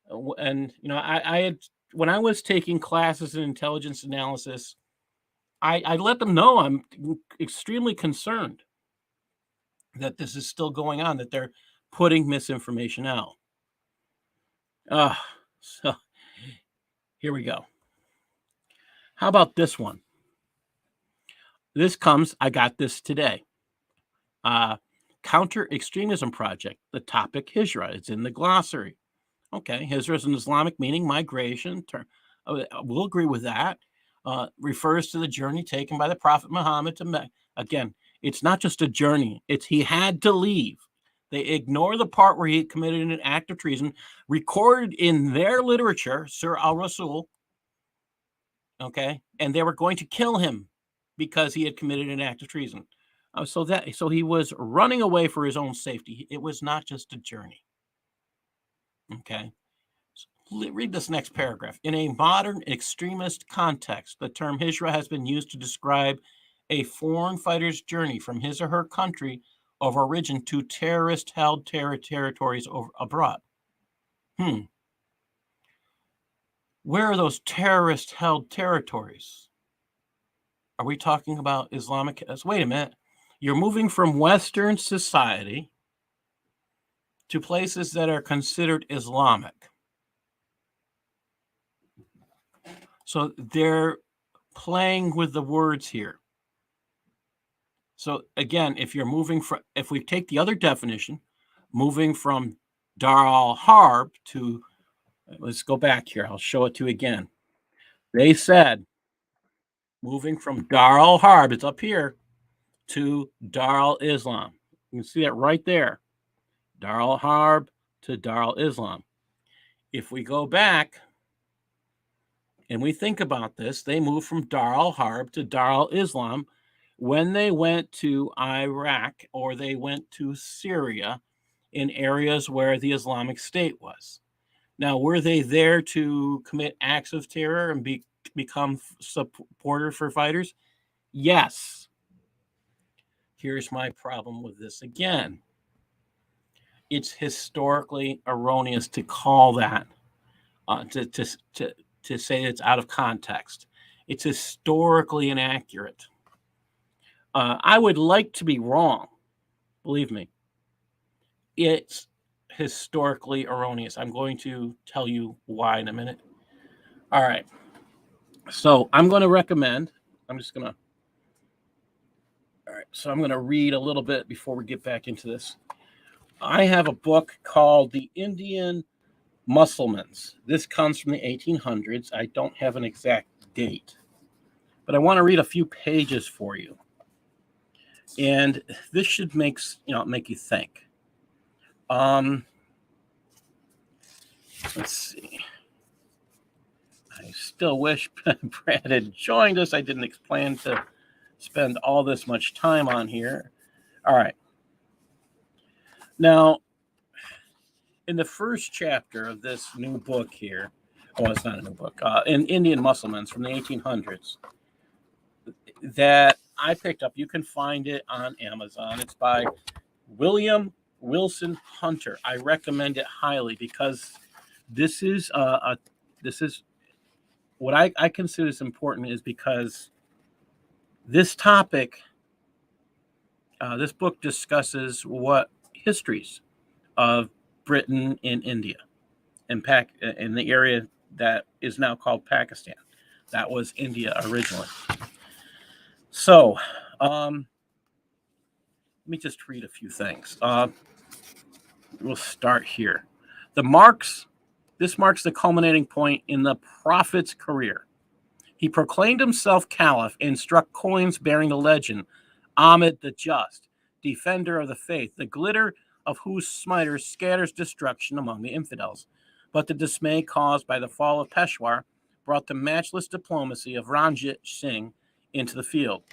And, I had, when I was taking classes in intelligence analysis, I let them know I'm extremely concerned that this is still going on, that they're putting misinformation out. So here we go. How about this one? I got this today. Counter-Extremism Project, the topic Hijrah. It's in the glossary. Okay, Hijrah is an Islamic meaning, migration. We'll agree with that. Refers to the journey taken by the Prophet Muhammad to Mecca. Again, it's not just a journey. It's he had to leave. They ignore the part where he committed an act of treason, recorded in their literature, Sur al-Rasul. Okay, and they were going to kill him because he had committed an act of treason. So he was running away for his own safety. It was not just a journey. Okay. So read this next paragraph. In a modern extremist context, the term Hijrah has been used to describe a foreign fighter's journey from his or her country of origin to terrorist-held territories abroad. Where are those terrorist-held territories? Are we talking about Islamic? Wait a minute. You're moving from Western society to places that are considered Islamic. So they're playing with the words here. So again, if we take the other definition, moving from Dar al-Harb to, let's go back here. I'll show it to you again. They said moving from Dar al-Harb, it's up here, to Dar al-Islam. You can see that right there. Dar al-Harb to Dar al-Islam. If we go back and we think about this, they moved from Dar al-Harb to Dar al-Islam when they went to Iraq or they went to Syria in areas where the Islamic State was. Now, were they there to commit acts of terror and become supporters for fighters? Yes. Here's my problem with this again. It's historically erroneous to call that, to say it's out of context. It's historically inaccurate. I would like to be wrong. Believe me. It's historically erroneous. I'm going to tell you why in a minute. All right. So I'm going to recommend, all right, so I'm going to read a little bit before we get back into this. I have a book called The Indian Mussulmans. This comes from the 1800s. I don't have an exact date, but I want to read a few pages for you. And this should make you think. Let's see. I still wish Brad had joined us. I didn't plan to spend all this much time on here. All right. Now, in the first chapter of this new book here, it's not a new book, in Indian Mussulmans from the 1800s, that I picked up. You can find it on Amazon. It's by William Wilson Hunter. I recommend it highly because this is what I consider is important, is because this topic, this book discusses what histories of Britain in India and in the area that is now called Pakistan. That was India originally. So, let me just read a few things. We'll start here. This marks the culminating point in the prophet's career. He proclaimed himself caliph and struck coins bearing the legend, Ahmed the Just, defender of the faith, the glitter of whose smiters scatters destruction among the infidels. But the dismay caused by the fall of Peshawar brought the matchless diplomacy of Ranjit Singh into the field.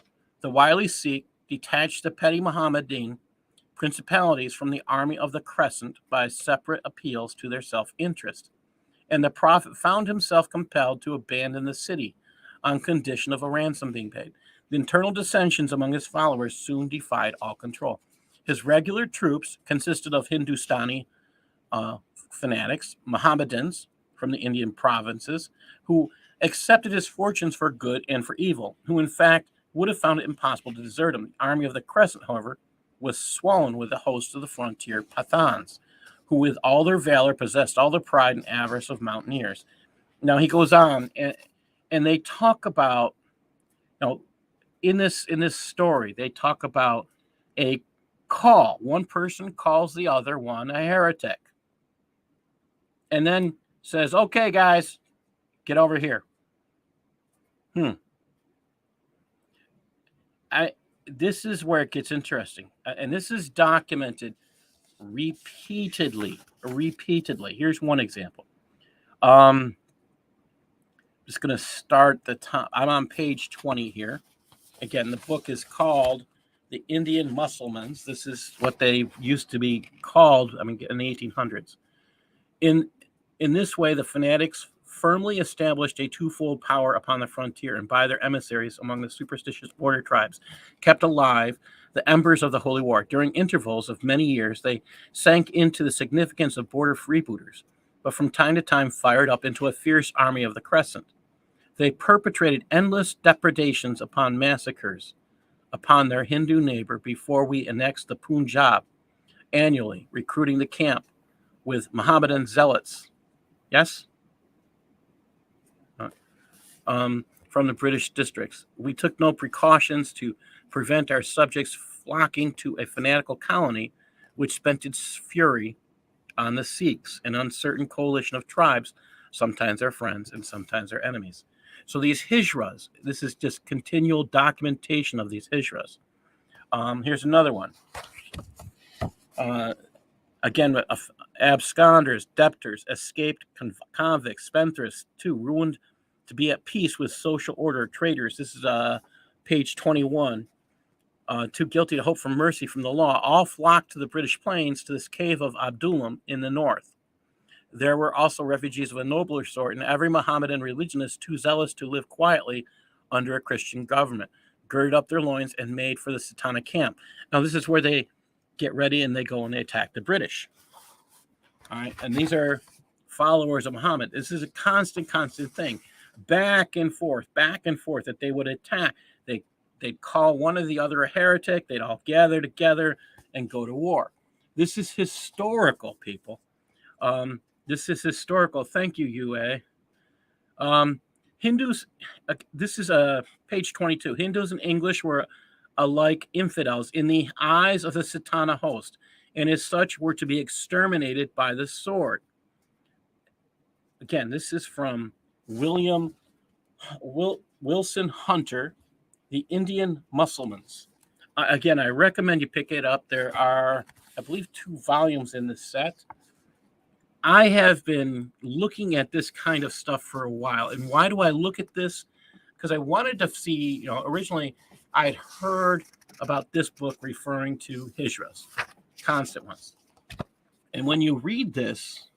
The wily Sikh detached the petty Mohammedan principalities from the army of the Crescent by separate appeals to their self-interest, and the prophet found himself compelled to abandon the city on condition of a ransom being paid. The internal dissensions among his followers soon defied all control. His regular troops consisted of Hindustani fanatics, Mohammedans from the Indian provinces, who accepted his fortunes for good and for evil, who in fact would have found it impossible to desert him. The army of the Crescent, however, was swollen with the host of the frontier Pathans, who with all their valor possessed all the pride and avarice of mountaineers. Now he goes on, and they talk about, in this story, they talk about a call. One person calls the other one a heretic, and then says, "Okay, guys, get over here." This is where it gets interesting, and this is documented repeatedly. Here's one example. Just going to start the top. I'm on page 20 here. Again, the book is called The Indian Mussulmans. This is what they used to be called, in the 1800s. In this way, the fanatics firmly established a twofold power upon the frontier, and by their emissaries among the superstitious border tribes kept alive the embers of the holy war. During intervals of many years, they sank into the significance of border freebooters, but from time to time fired up into a fierce army of the Crescent. They perpetrated endless depredations upon massacres upon their Hindu neighbor before we annexed the Punjab, annually recruiting the camp with Mohammedan zealots. Yes? From the British districts. We took no precautions to prevent our subjects flocking to a fanatical colony which spent its fury on the Sikhs, an uncertain coalition of tribes, sometimes our friends and sometimes our enemies. So these Hijrahs, this is just continual documentation of these Hijrahs. Here's another one. Again, absconders, debtors, escaped convicts, spendthrifts, too, ruined to be at peace with social order, traitors. This is page 21. Too guilty to hope for mercy from the law, all flocked to the British plains, to this cave of Abdullam in the north. There were also refugees of a nobler sort, and every Mohammedan religionist too zealous to live quietly under a Christian government, girded up their loins and made for the Satanic camp. Now, this is where they get ready and they go and they attack the British. All right, and these are followers of Muhammad. This is a constant thing. Back and forth, that they would attack. They'd call one or the other a heretic. They'd all gather together and go to war. This is historical, people. This is historical. Thank you, UA. Hindus, this is page 22. Hindus and English were alike infidels in the eyes of the Satana host, and as such were to be exterminated by the sword. Again, this is from Wilson Hunter, The Indian Mussulmans. Again, I recommend you pick it up. There are, I believe, 2 volumes in this set. I have been looking at this kind of stuff for a while. And why do I look at this? Because I wanted to see, originally I had heard about this book referring to Hijrahs, constant ones. And when you read this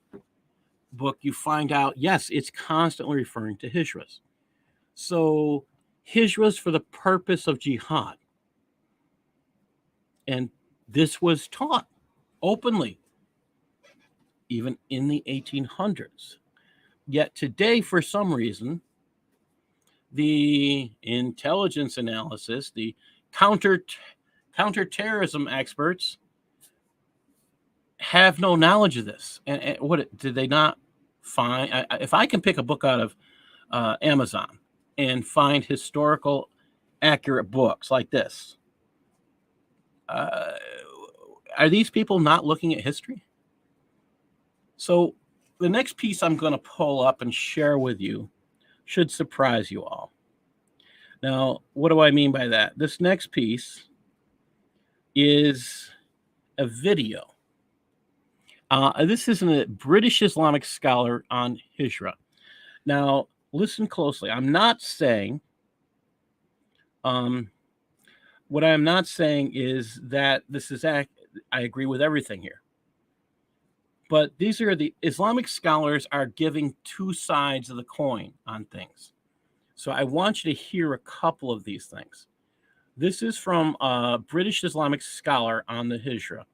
book, you find out, yes, it's constantly referring to Hijrahs. So Hijrahs for the purpose of jihad. And this was taught openly, even in the 1800s. Yet today, for some reason, the intelligence analysis, the counterterrorism experts have no knowledge of this. And what did they not find? If I can pick a book out of Amazon and find historical accurate books like this, are these people not looking at history? So the next piece I'm going to pull up and share with you should surprise you all. Now, what do I mean by that? This next piece is a video. This is a British Islamic scholar on Hijrah. Now, listen closely. I'm not saying, what I'm not saying is that this is, I agree with everything here. But these are the Islamic scholars are giving 2 sides of the coin on things. So I want you to hear a couple of these things. This is from a British Islamic scholar on the Hijrah.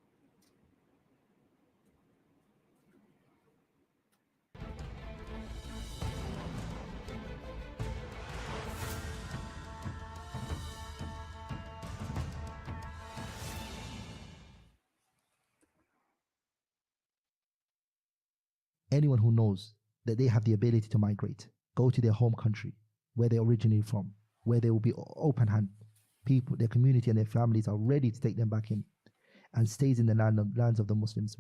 Anyone who knows that they have the ability to migrate, go to their home country, where they originate from, where they will be open hand. People, their community and their families are ready to take them back in, and stays in the lands of the Muslims.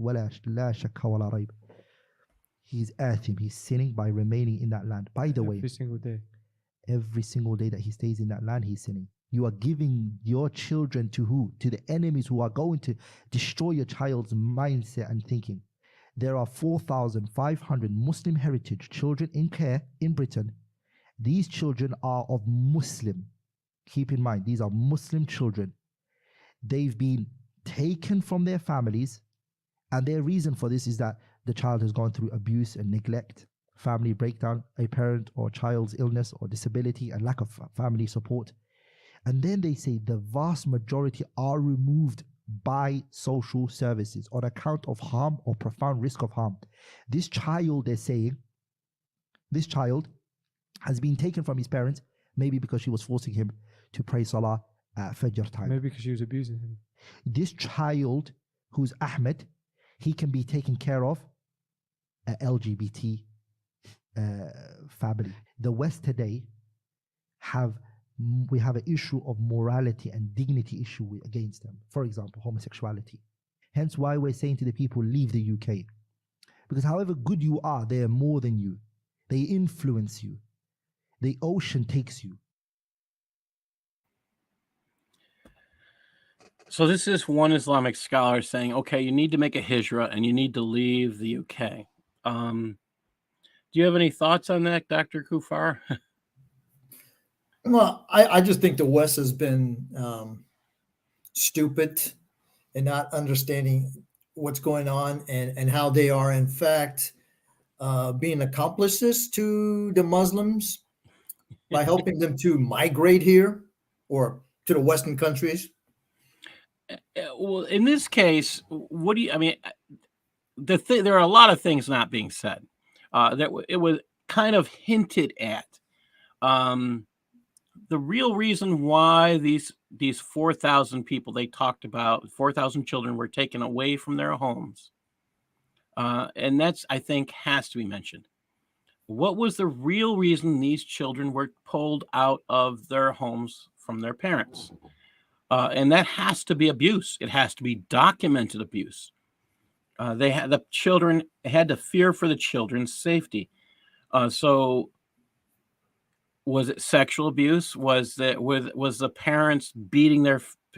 He's athim, he's sinning by remaining in that land. By the way, every single day that he stays in that land, he's sinning. You are giving your children to who? To the enemies who are going to destroy your child's mindset and thinking. There are 4,500 Muslim heritage children in care in Britain. These children are of Muslim. Keep in mind, these are Muslim children. They've been taken from their families, and their reason for this is that the child has gone through abuse and neglect, family breakdown, a parent or child's illness or disability, and lack of family support. And then they say the vast majority are removed by social services on account of harm or profound risk of harm. This child, they're saying, this child has been taken from his parents, maybe because she was forcing him to pray Salah at Fajr time. Maybe because she was abusing him. This child, who's Ahmed, he can be taken care of at LGBT family. The West today we have an issue of morality and dignity issue against them. For example, homosexuality. Hence why we're saying to the people, leave the UK. Because however good you are, they are more than you. They influence you. The ocean takes you. So this is one Islamic scholar saying, okay, you need to make a hijrah and you need to leave the UK. Do you have any thoughts on that, Dr. Kufar? Well, I just think the West has been stupid and not understanding what's going on and how they are, in fact, being accomplices to the Muslims by helping them to migrate here or to the Western countries. Well, in this case, what do you, I mean, there are a lot of things not being said. That it was kind of hinted at. The real reason why these 4,000 people they talked about, 4,000 children were taken away from their homes, and that's, I think, has to be mentioned. What was the real reason these children were pulled out of their homes from their parents? And that has to be abuse. It has to be documented abuse. The children had to fear for the children's safety. So was it sexual abuse? Was the parents beating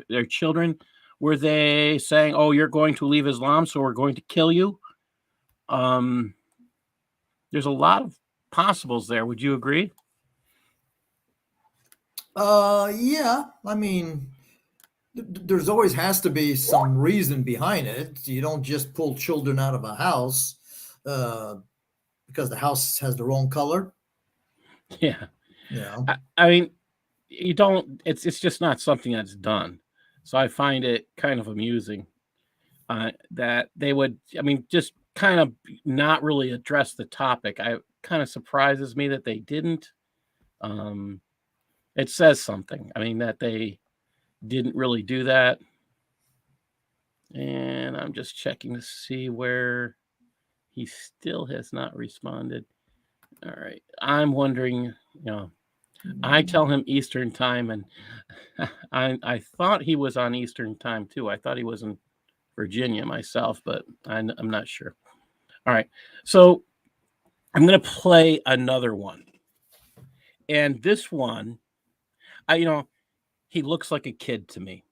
their children? Were they saying, "Oh, you're going to leave Islam, so we're going to kill you"? There's a lot of possibles there. Would you agree? Yeah. I mean, there's always has to be some reason behind it. You don't just pull children out of a house because the house has the wrong color. Yeah. Yeah. I mean, you don't. It's just not something that's done. So I find it kind of amusing that they would. I mean, just kind of not really address the topic. I kind of surprises me that they didn't. It says something. I mean, that they didn't really do that. And I'm just checking to see where he still has not responded. All right. I'm wondering, I tell him Eastern time, and I thought he was on Eastern time too. I thought he was in Virginia myself, but I'm not sure. All right. So I'm going to play another one. And this one, he looks like a kid to me.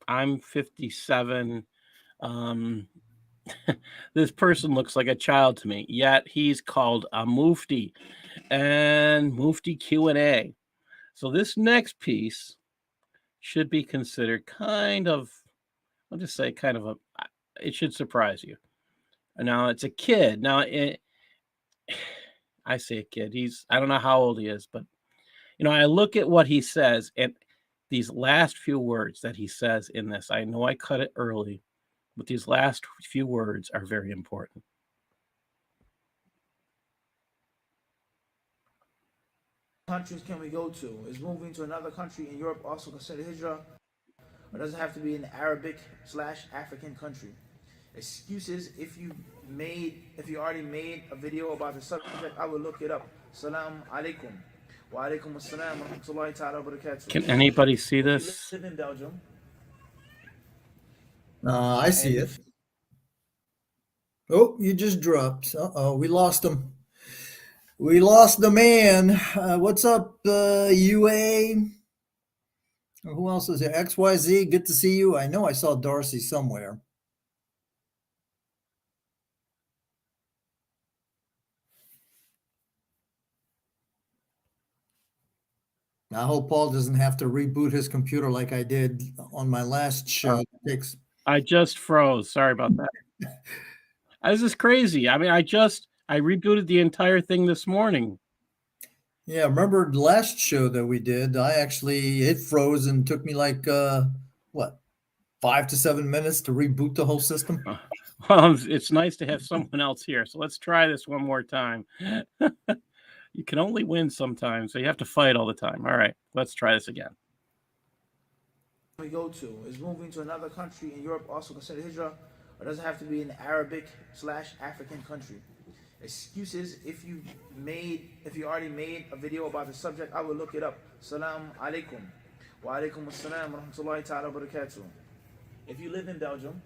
I'm 57. This person looks like a child to me, yet he's called a mufti and mufti Q&A. So this next piece should be considered I'll just say it should surprise you. Now it's a kid. Now I say a kid. I don't know how old he is, but I look at what he says and these last few words that he says in this. I know I cut it early, but these last few words are very important. Countries can we go to? Is moving to another country in Europe also considered hijrah? Or does it have to be an Arabic/African country? Excuses if you already made a video about the subject, I will look it up. Salam alaikum. Wa alaikum assalam wa rahmatullahi ta'ala wa barakatuh. Can anybody see this? You live in Belgium. I see it. Oh, you just dropped. Uh-oh, we lost him. We lost the man. What's up, UA? Who else is there? XYZ, good to see you. I know I saw Darcy somewhere. I hope Paul doesn't have to reboot his computer like I did on my last show. I just froze. Sorry about that. This is crazy. I mean, I rebooted the entire thing this morning. Yeah, remember the last show that we did? It froze and took me like 5 to 7 minutes to reboot the whole system. Well, it's nice to have someone else here. So let's try this one more time. You can only win sometimes, so you have to fight all the time. All right, let's try this again. We go to is moving to another country in Europe also considered hijrah, or does it have to be an Arabic/African country? Excuses if you already made a video about the subject, I will look it up. Salam alaikum. Wa alaikum assalam wa rahmatullahi ta'ala wa barakatuh. If you live in Belgium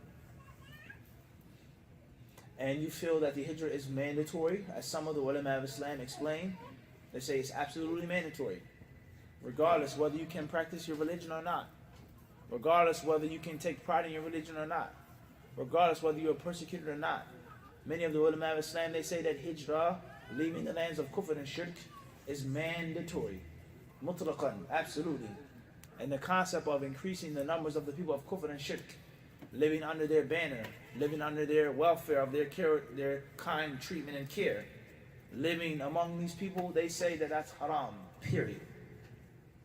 and you feel that the hijrah is mandatory, as some of the ulama of Islam explain, they say it's absolutely mandatory, regardless whether you can practice your religion or not, regardless whether you can take pride in your religion or not, regardless whether you're persecuted or not. Many of the ulama of Islam, they say that hijrah, leaving the lands of kufr and shirk, is mandatory. Mutlaqan, absolutely. And the concept of increasing the numbers of the people of kufr and shirk, living under their banner, living under their welfare of their care, their kind treatment and care, living among these people, they say that that's haram, period.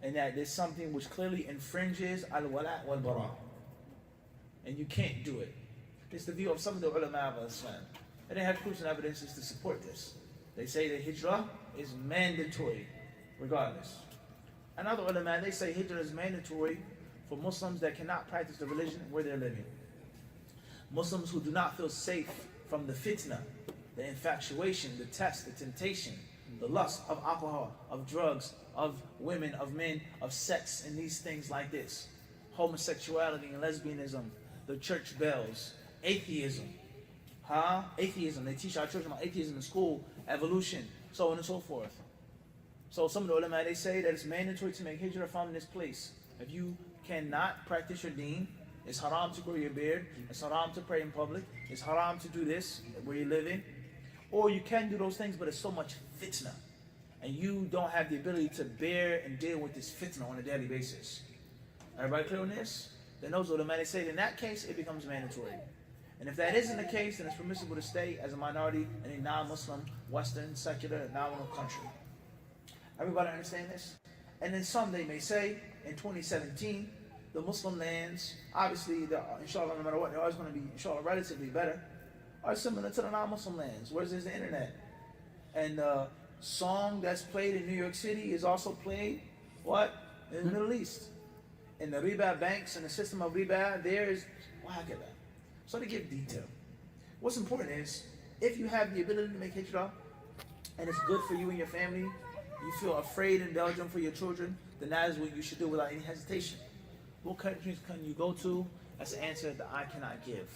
And that there's something which clearly infringes al-wala' wal-bara. And you can't do it. It's the view of some of the ulama of Islam. And they have proofs and evidences to support this. They say that hijrah is mandatory, regardless. And other ulama, they say hijrah is mandatory for Muslims that cannot practice the religion where they're living. Muslims who do not feel safe from the fitna, the infatuation, the test, the temptation, the lust of alcohol, of drugs, of women, of men, of sex, and these things like this. Homosexuality and lesbianism, the church bells, atheism. Atheism. They teach our children about atheism in school, evolution, so on and so forth. So some of the ulama, they say that it's mandatory to make hijrah from this place. If you cannot practice your deen, it's haram to grow your beard, it's haram to pray in public, it's haram to do this where you're living. Or you can do those things, but it's so much fitna. And you don't have the ability to bear and deal with this fitna on a daily basis. Everybody clear on this? Then those ulama say in that case, it becomes mandatory. And if that isn't the case, then it's permissible to stay as a minority in a non-Muslim, Western, secular, nominal country. Everybody understand this? And then some they may say, in 2017, the Muslim lands, obviously, inshallah, no matter what, they're always going to be, inshallah, relatively better, are similar to the non-Muslim lands, whereas there's the internet. And the song that's played in New York City is also played, what? In the Middle East. In the riba banks and the system of riba, there is, so to give detail. What's important is, if you have the ability to make hijrah, and it's good for you and your family, you feel afraid in Belgium for your children, then that is what you should do without any hesitation. What countries can you go to? That's the answer that I cannot give.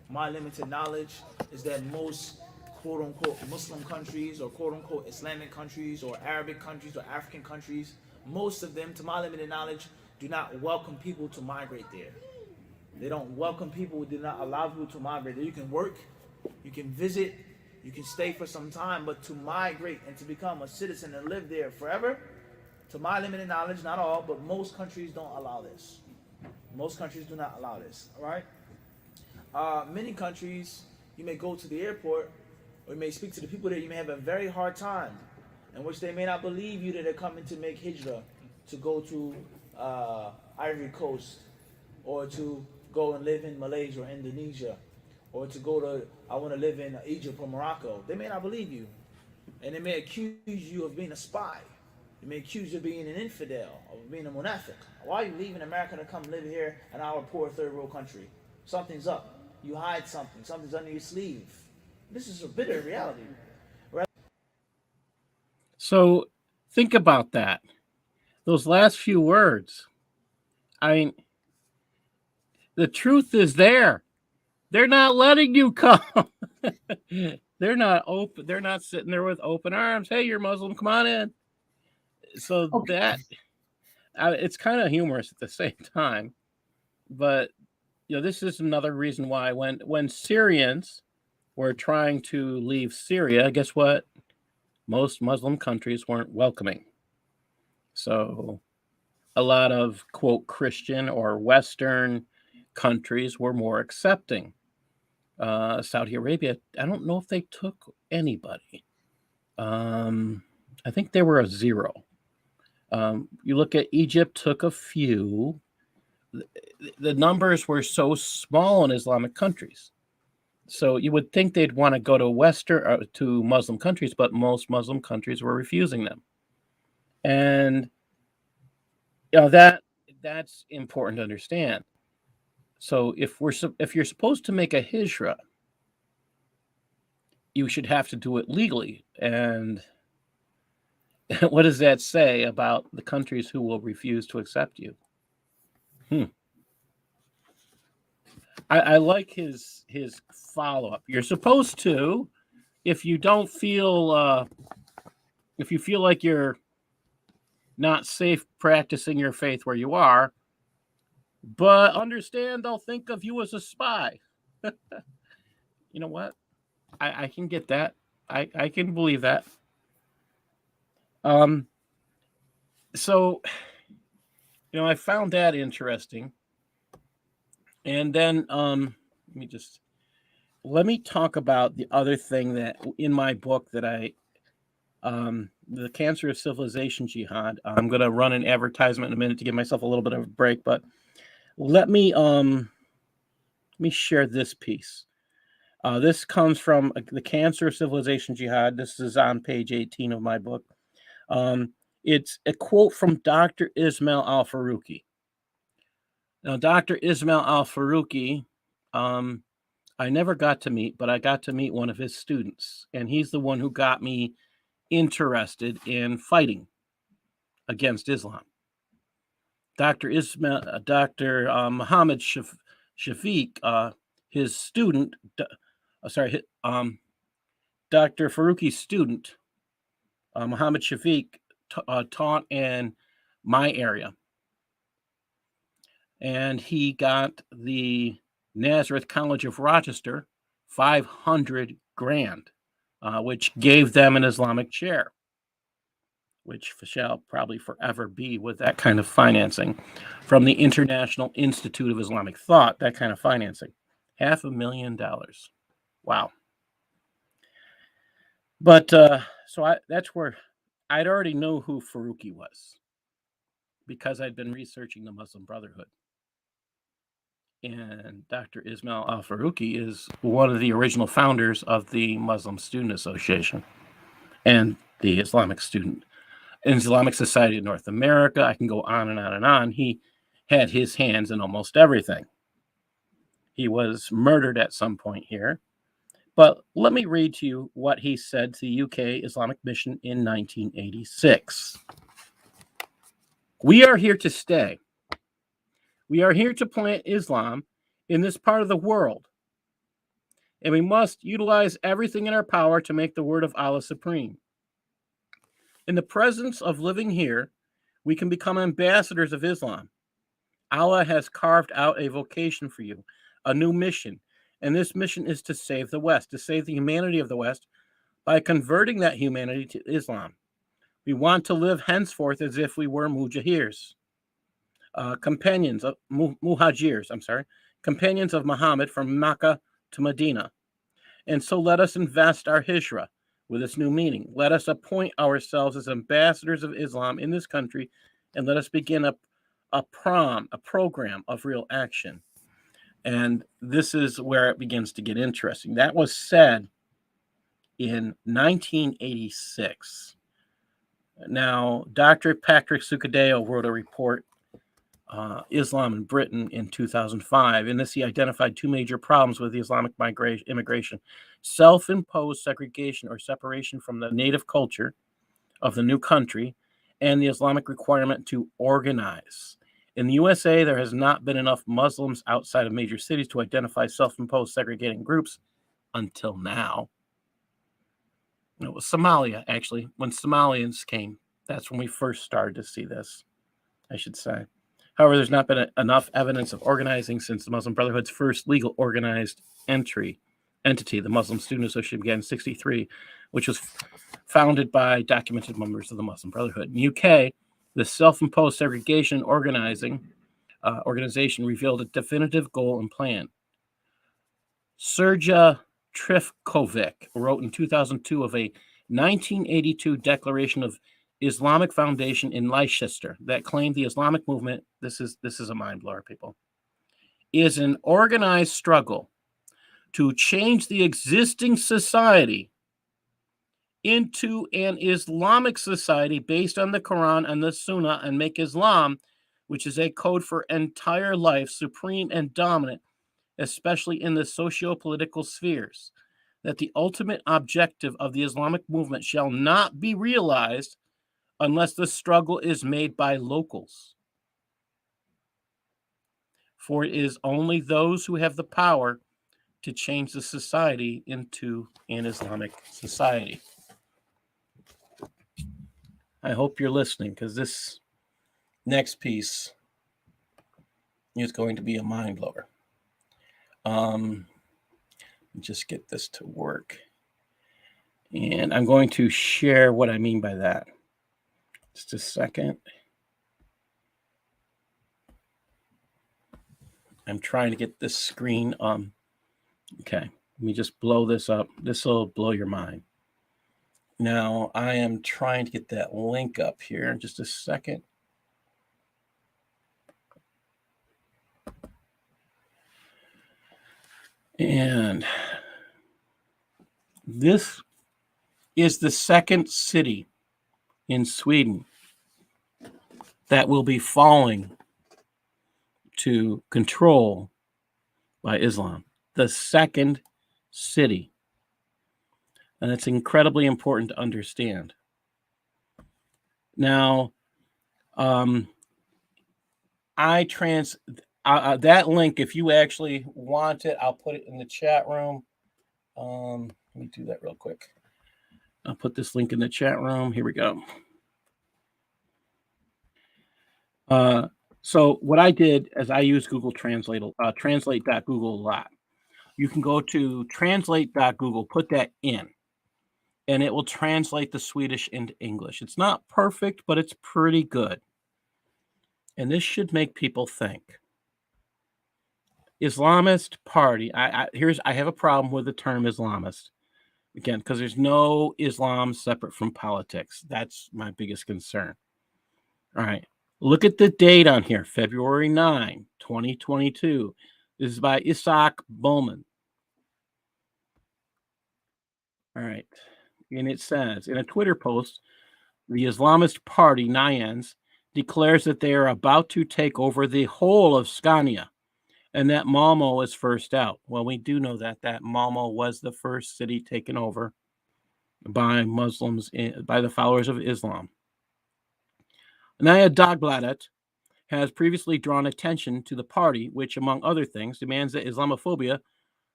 My limited knowledge is that most quote-unquote Muslim countries or quote-unquote Islamic countries or Arabic countries or African countries, most of them, to my limited knowledge, do not welcome people to migrate there. They don't welcome people, do not allow people to migrate there. You can work, you can visit, you can stay for some time, but to migrate and to become a citizen and live there forever, to my limited knowledge, not all, but most countries don't allow this. Most countries do not allow this, all right? Many countries, you may go to the airport, or you may speak to the people there, you may have a very hard time, in which they may not believe you that they're coming to make hijrah, to go to Ivory Coast, or to go and live in Malaysia or Indonesia, or to go to, I want to live in Egypt or Morocco. They may not believe you, and they may accuse you of being a spy. They may accuse you of being an infidel, of being a munafiq. Why are you leaving America to come live here in our poor third world country? Something's up. You hide something. Something's under your sleeve. This is a bitter reality. Right? So think about that. Those last few words. I mean, the truth is there. They're not letting you come. They're not open. They're not sitting there with open arms. Hey, you're Muslim. Come on in. So that it's kind of humorous at the same time, but this is another reason why when Syrians were trying to leave Syria, guess what? Most Muslim countries weren't welcoming. So a lot of quote Christian or Western countries were more accepting. Saudi Arabia, I don't know if they took anybody. I think they were a zero. You look at Egypt, took a few. The numbers were so small in Islamic countries. So you would think they'd want to go to Western to Muslim countries, but most Muslim countries were refusing them. And that's important to understand. So if you're supposed to make a hijrah, you should have to do it legally. And what does that say about the countries who will refuse to accept you? I like his follow-up. You're supposed to, if you don't feel, if you feel like you're not safe practicing your faith where you are, but understand they'll think of you as a spy. You know what? I can get that. I can believe that. So, I found that interesting. And then let me talk about the other thing that in my book that the Cancer of Civilization Jihad. I'm going to run an advertisement in a minute to give myself a little bit of a break, but let me share this piece. This comes from the Cancer of Civilization Jihad. This is on page 18 of my book. It's a quote from Dr. Ismail al-Faruqi. Now, Dr. Ismail al-Faruqi, I never got to meet, but I got to meet one of his students, and he's the one who got me interested in fighting against Islam. Dr. Muhammad Shafiq, his student, Dr. Faruqi's student, Muhammad Shafiq, taught in my area. and he got the Nazareth College of Rochester $500,000, which gave them an Islamic chair, which shall probably forever be with that kind of financing from the International Institute of Islamic Thought. That kind of financing, $500,000. Wow. But that's where I'd already know who Faruqi was, because I'd been researching the Muslim Brotherhood. And Dr. Ismail al-Faruqi is one of the original founders of the Muslim Student Association and the Islamic Society of North America. I can go on and on and on. He had his hands in almost everything. He was murdered at some point here. But let me read to you what he said to the UK Islamic Mission in 1986. We are here to stay. We are here to plant Islam in this part of the world, and we must utilize everything in our power to make the word of Allah supreme. In the presence of living here, we can become ambassadors of Islam. Allah has carved out a vocation for you, a new mission, and this mission is to save the West, to save the humanity of the West by converting that humanity to Islam. We want to live henceforth as if we were muhajirs, companions of Muhammad from Mecca to Medina. And so let us invest our Hijrah with this new meaning. Let us appoint ourselves as ambassadors of Islam in this country, and let us begin a program of real action. And this is where it begins to get interesting. That was said in 1986. Now, Dr. Patrick Sukadeo wrote a report, Islam in Britain, in 2005. In this, he identified two major problems with the Islamic immigration: self-imposed segregation or separation from the native culture of the new country, and the Islamic requirement to organize. In the USA, there has not been enough Muslims outside of major cities to identify self-imposed segregating groups until now. It was Somalia, actually. When Somalians came, that's when we first started to see this, I should say. However, there's not been enough evidence of organizing since the Muslim Brotherhood's first legal organized entity, the Muslim Student Association, began in 1963, which was founded by documented members of the Muslim Brotherhood. In the UK, the self-imposed segregation organization revealed a definitive goal and plan. Serja Trifkovic wrote in 2002 of a 1982 Declaration of Islamic Foundation in Leicester that claimed the Islamic movement, this is a mind blower, people, is an organized struggle to change the existing society into an Islamic society based on the Quran and the Sunnah, and make Islam, which is a code for entire life, supreme and dominant, especially in the socio-political spheres. That the ultimate objective of the Islamic movement shall not be realized unless the struggle is made by locals. For it is only those who have the power to change the society into an Islamic society. I hope you're listening, because this next piece is going to be a mind blower. Just get this to work. And I'm going to share what I mean by that. Just a second. I'm trying to get this screen okay, let me just blow this up. This will blow your mind. Now, I am trying to get that link up here in just a second. And this is the second city in Sweden that will be falling to control by Islam. The second city. And it's incredibly important to understand. Now, that link, if you actually want it, I'll put it in the chat room. Let me do that real quick. I'll put this link in the chat room. Here we go. So what I did is I use Google Translate, translate.google a lot. You can go to translate.google, put that in, and it will translate the Swedish into English. It's not perfect, but it's pretty good. And this should make people think. Islamist party. I have a problem with the term Islamist. Again, because there's no Islam separate from politics. That's my biggest concern. All right. Look at the date on here, February 9, 2022. This is by Isaac Bowman. All right. And it says, in a Twitter post, the Islamist party, Nayans, declares that they are about to take over the whole of Scania and that Malmo is first out. Well, we do know that Malmo was the first city taken over by Muslims, by the followers of Islam. Naya Dagbladet has previously drawn attention to the party, which, among other things, demands that Islamophobia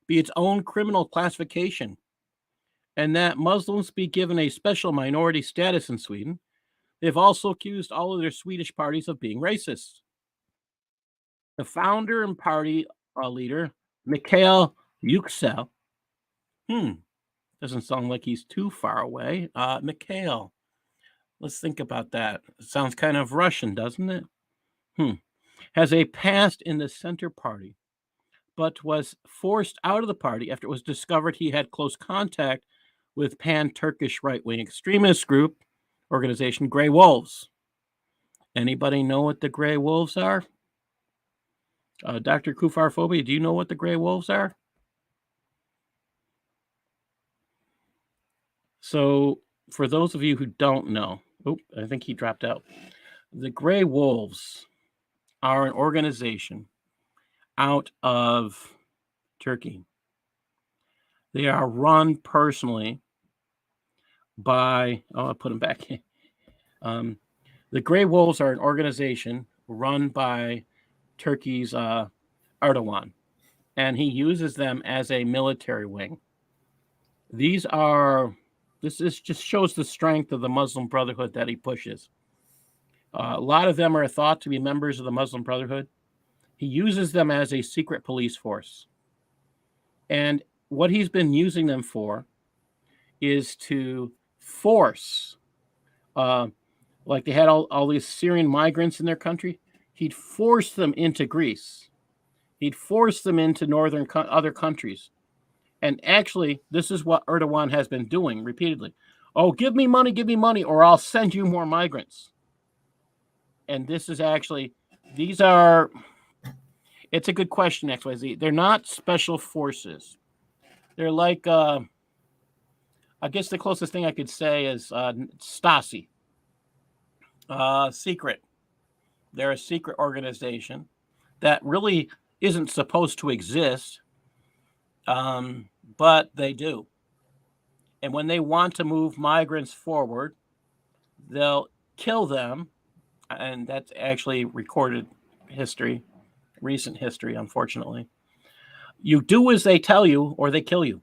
be its own criminal classification and that Muslims be given a special minority status in Sweden. They've also accused all of their Swedish parties of being racist. The founder and party leader, Becaue Yüksel, doesn't sound like he's too far away. Becaue, let's think about that. It sounds kind of Russian, doesn't it? Has a past in the Center Party, but was forced out of the party after it was discovered he had close contact with pan-Turkish right-wing extremist group organization Grey Wolves. Anybody know what the Grey Wolves are? Dr. Kufarphobia, do you know what the Grey Wolves are? So, for those of you who don't know, I think he dropped out. The Grey Wolves are an organization out of Turkey. They are run personally by, I'll put them back in. The Grey Wolves are an organization run by Turkey's Erdogan, and he uses them as a military wing. This just shows the strength of the Muslim Brotherhood that he pushes. A lot of them are thought to be members of the Muslim Brotherhood. He uses them as a secret police force. And what he's been using them for is to force, like they had all these Syrian migrants in their country, he'd force them into Greece. He'd force them into other countries. And actually, this is what Erdogan has been doing repeatedly. Oh, give me money, or I'll send you more migrants. And this is actually, it's a good question, XYZ. They're not special forces. They're like, I guess the closest thing I could say is Stasi. Secret. They're a secret organization that really isn't supposed to exist, but they do. And when they want to move migrants forward, they'll kill them. And that's actually recorded history, recent history, unfortunately. You do as they tell you, or they kill you.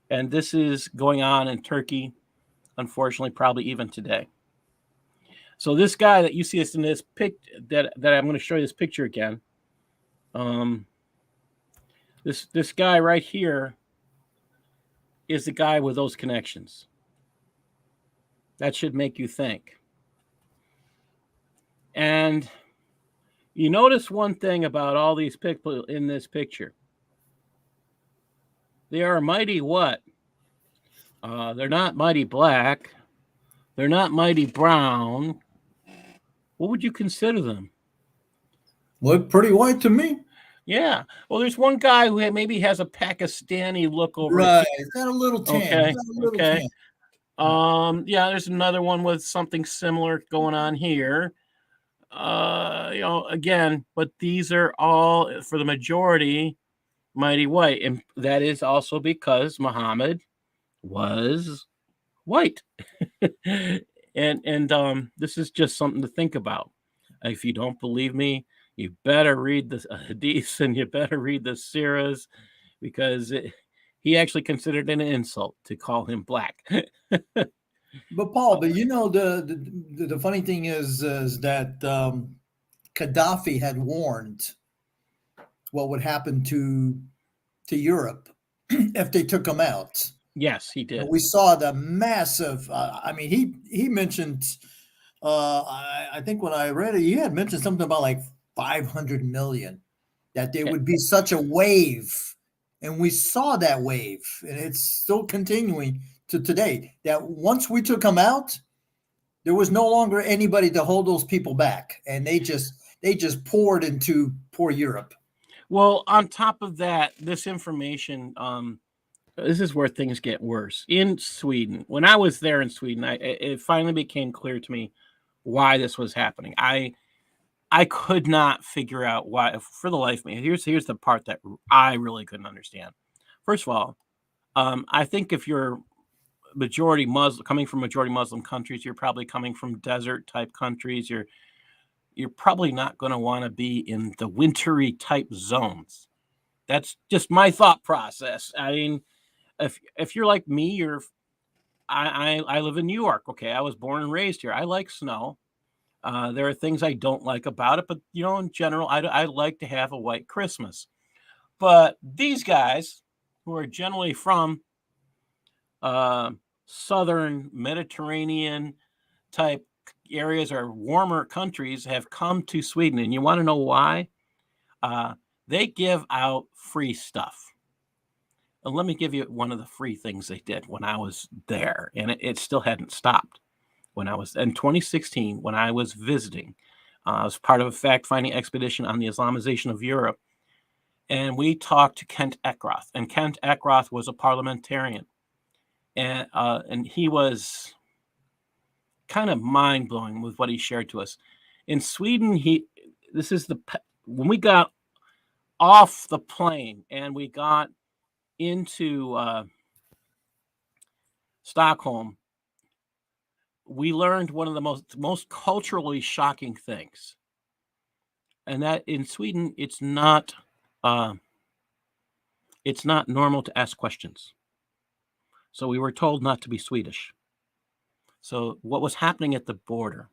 And this is going on in Turkey, unfortunately, probably even today. So this guy that you see us in this that I'm going to show you this picture again. This guy right here is the guy with those connections. That should make you think. And you notice one thing about all these people in this picture. They are mighty what? They're not mighty black. They're not mighty brown. What would you consider them? Look pretty white to me. Yeah. Well, there's one guy who maybe has a Pakistani look over. Right. It's got a little tan. Okay. Tan. Yeah, there's another one with something similar going on here. Again, but these are all, for the majority, mighty white. And that is also because Muhammad was white. and this is just something to think about. If you don't believe me, you better read the hadiths and you better read the seerahs, because he actually considered it an insult to call him black. But Paul, the funny thing is that Gaddafi had warned what would happen to Europe if they took him out. Yes, he did. And we saw the massive. I mean, he mentioned. I think when I read it, he had mentioned something about like 500 million. That there would be such a wave, and we saw that wave, and it's still continuing to today. That once we took them out, there was no longer anybody to hold those people back, and they just poured into poor Europe. Well, on top of that, this information, this is where things get worse. In Sweden, when I was there in Sweden, it finally became clear to me why this was happening. I could not figure out why, for the life of me. Here's the part that I really couldn't understand. First of all, I think if you're majority Muslim, coming from majority Muslim countries, you're probably coming from desert type countries. You're probably not going to want to be in the wintry type zones. That's just my thought process. I mean, if you're like me, I live in New York. Okay, I was born and raised here. I like snow. There are things I don't like about it, but in general, I like to have a white Christmas. But these guys, who are generally from southern Mediterranean type areas or warmer countries, have come to Sweden, and you want to know why? They give out free stuff. And let me give you one of the free things they did when I was there, and it still hadn't stopped. When I was in 2016, when I was visiting, I was part of a fact-finding expedition on the Islamization of Europe, and we talked to Kent Eckroth, and Kent Eckroth was a parliamentarian, and he was kind of mind-blowing with what he shared to us. In Sweden, when we got off the plane and we got into Stockholm, we learned one of the most culturally shocking things, and that in Sweden, it's not normal to ask questions. So we were told not to be Swedish. So what was happening at the border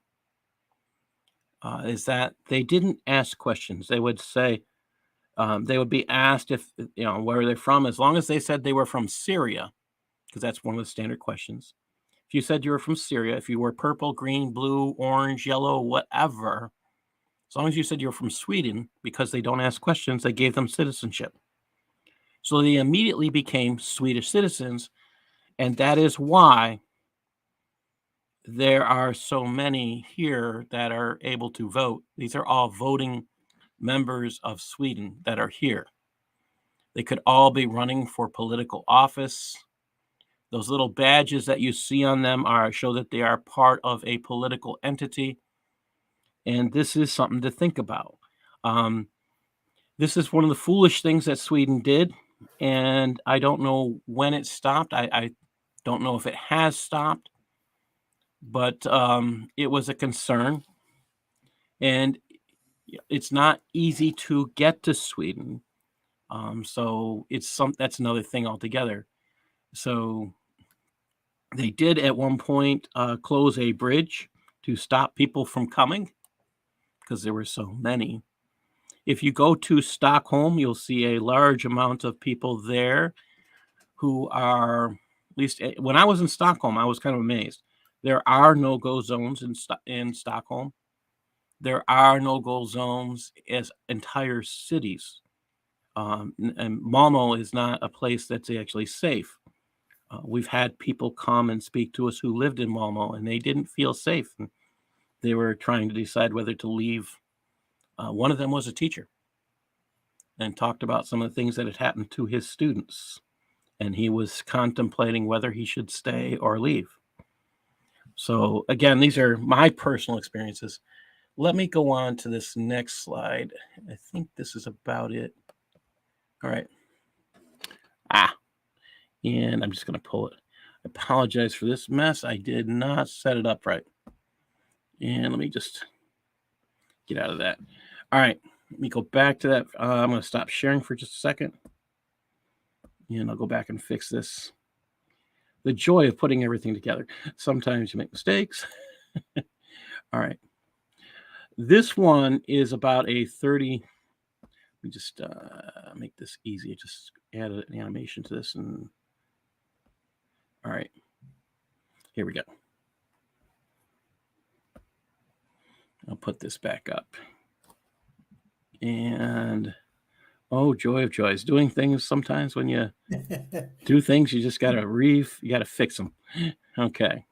is that they didn't ask questions. They would say, they would be asked if, where they're from, as long as they said they were from Syria, because that's one of the standard questions. If you said you were from Syria, if you were purple, green, blue, orange, yellow, whatever, as long as you said you were from Sweden, because they don't ask questions, they gave them citizenship. So they immediately became Swedish citizens, and that is why there are so many here that are able to vote. These are all voting members of Sweden that are here. They could all be running for political office. Those little badges that you see on them show that they are part of a political entity. And this is something to think about. This is one of the foolish things that Sweden did. And I don't know when it stopped. I don't know if it has stopped. But it was a concern. And it's not easy to get to Sweden. So that's another thing altogether. So they did at one point close a bridge to stop people from coming because there were so many. If you go to Stockholm, you'll see a large amount of people there who are, at least when I was in Stockholm, I was kind of amazed. There are no-go zones in Stockholm. There are no-go zones as entire cities. And Malmo is not a place that's actually safe. We've had people come and speak to us who lived in Malmo, and they didn't feel safe. And they were trying to decide whether to leave. One of them was a teacher and talked about some of the things that had happened to his students. And he was contemplating whether he should stay or leave. So again, these are my personal experiences. Let me go on to this next slide. I think this is about it. All right. And I'm just going to pull it. I apologize for this mess. I did not set it up right. And let me just get out of that. All right. Let me go back to that. I'm going to stop sharing for just a second. And I'll go back and fix this. The joy of putting everything together. Sometimes you make mistakes. All right. This one is about a 30. Let me just make this easy. Just add an animation to this. And all right, here we go. I'll put this back up. And oh, joy of joys. Doing things sometimes when you do things, you just got to fix them. Okay.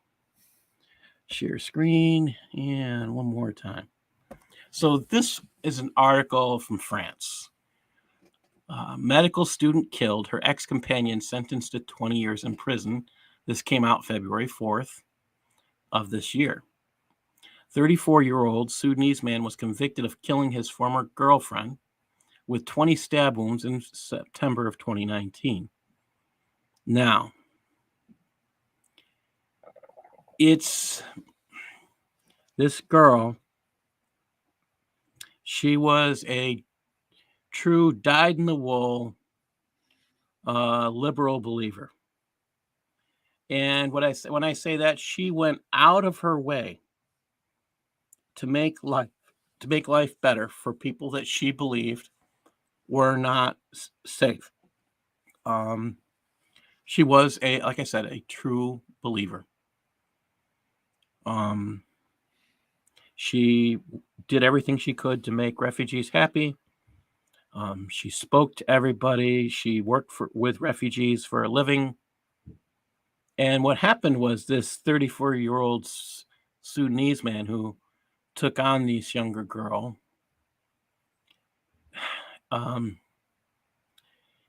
Share screen. And one more time. So this is an article from France. Medical student killed, her ex-companion sentenced to 20 years in prison. This came out February 4th of this year. 34-year-old Sudanese man was convicted of killing his former girlfriend with 20 stab wounds in September of 2019. Now, it's this girl. She was a true dyed-in-the-wool liberal believer. And when I say that, she went out of her way to make life better for people that she believed were not safe. She was like I said, a true believer. She did everything she could to make refugees happy. She spoke to everybody. She worked with refugees for a living. And what happened was this 34-year-old Sudanese man who took on this younger girl,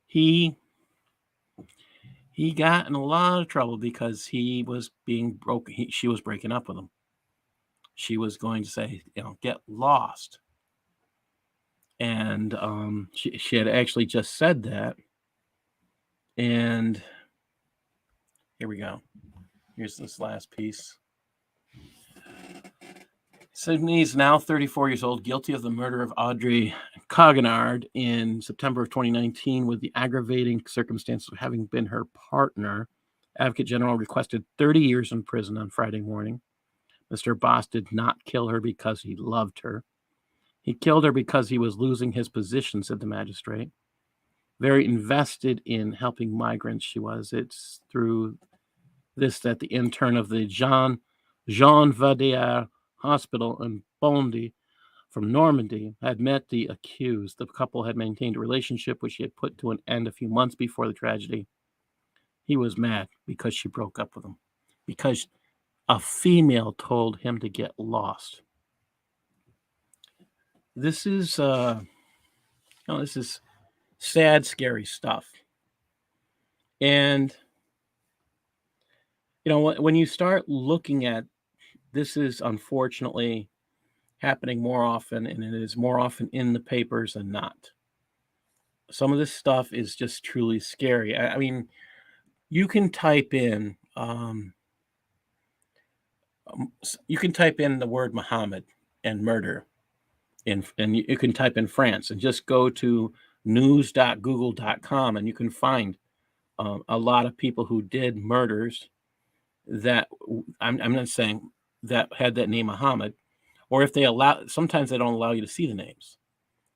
he got in a lot of trouble because he was being broken. She was breaking up with him. She was going to say, get lost. And she had actually just said that. And here we go. Here's this last piece. Sudanese, now 34 years old, guilty of the murder of Audrey Cognard in September of 2019 with the aggravating circumstances of having been her partner. Advocate General requested 30 years in prison on Friday morning. Mr. Boss did not kill her because he loved her. He killed her because he was losing his position, said the magistrate. Very invested in helping migrants, she was. It's through this that the intern of the Jean Vadier Hospital in Bondy from Normandy had met the accused. The couple had maintained a relationship which he had put to an end a few months before the tragedy. He was mad because she broke up with him, because a female told him to get lost. This is this is sad, scary stuff. And when you start looking at this, is unfortunately happening more often, and it is more often in the papers than not. Some of this stuff is just truly scary. I mean, you can type in the word Muhammad and murder, and you can type in France and just go to news.google.com, and you can find a lot of people who did murders that I'm not saying that had that name Muhammad, or if they sometimes they don't allow you to see the names.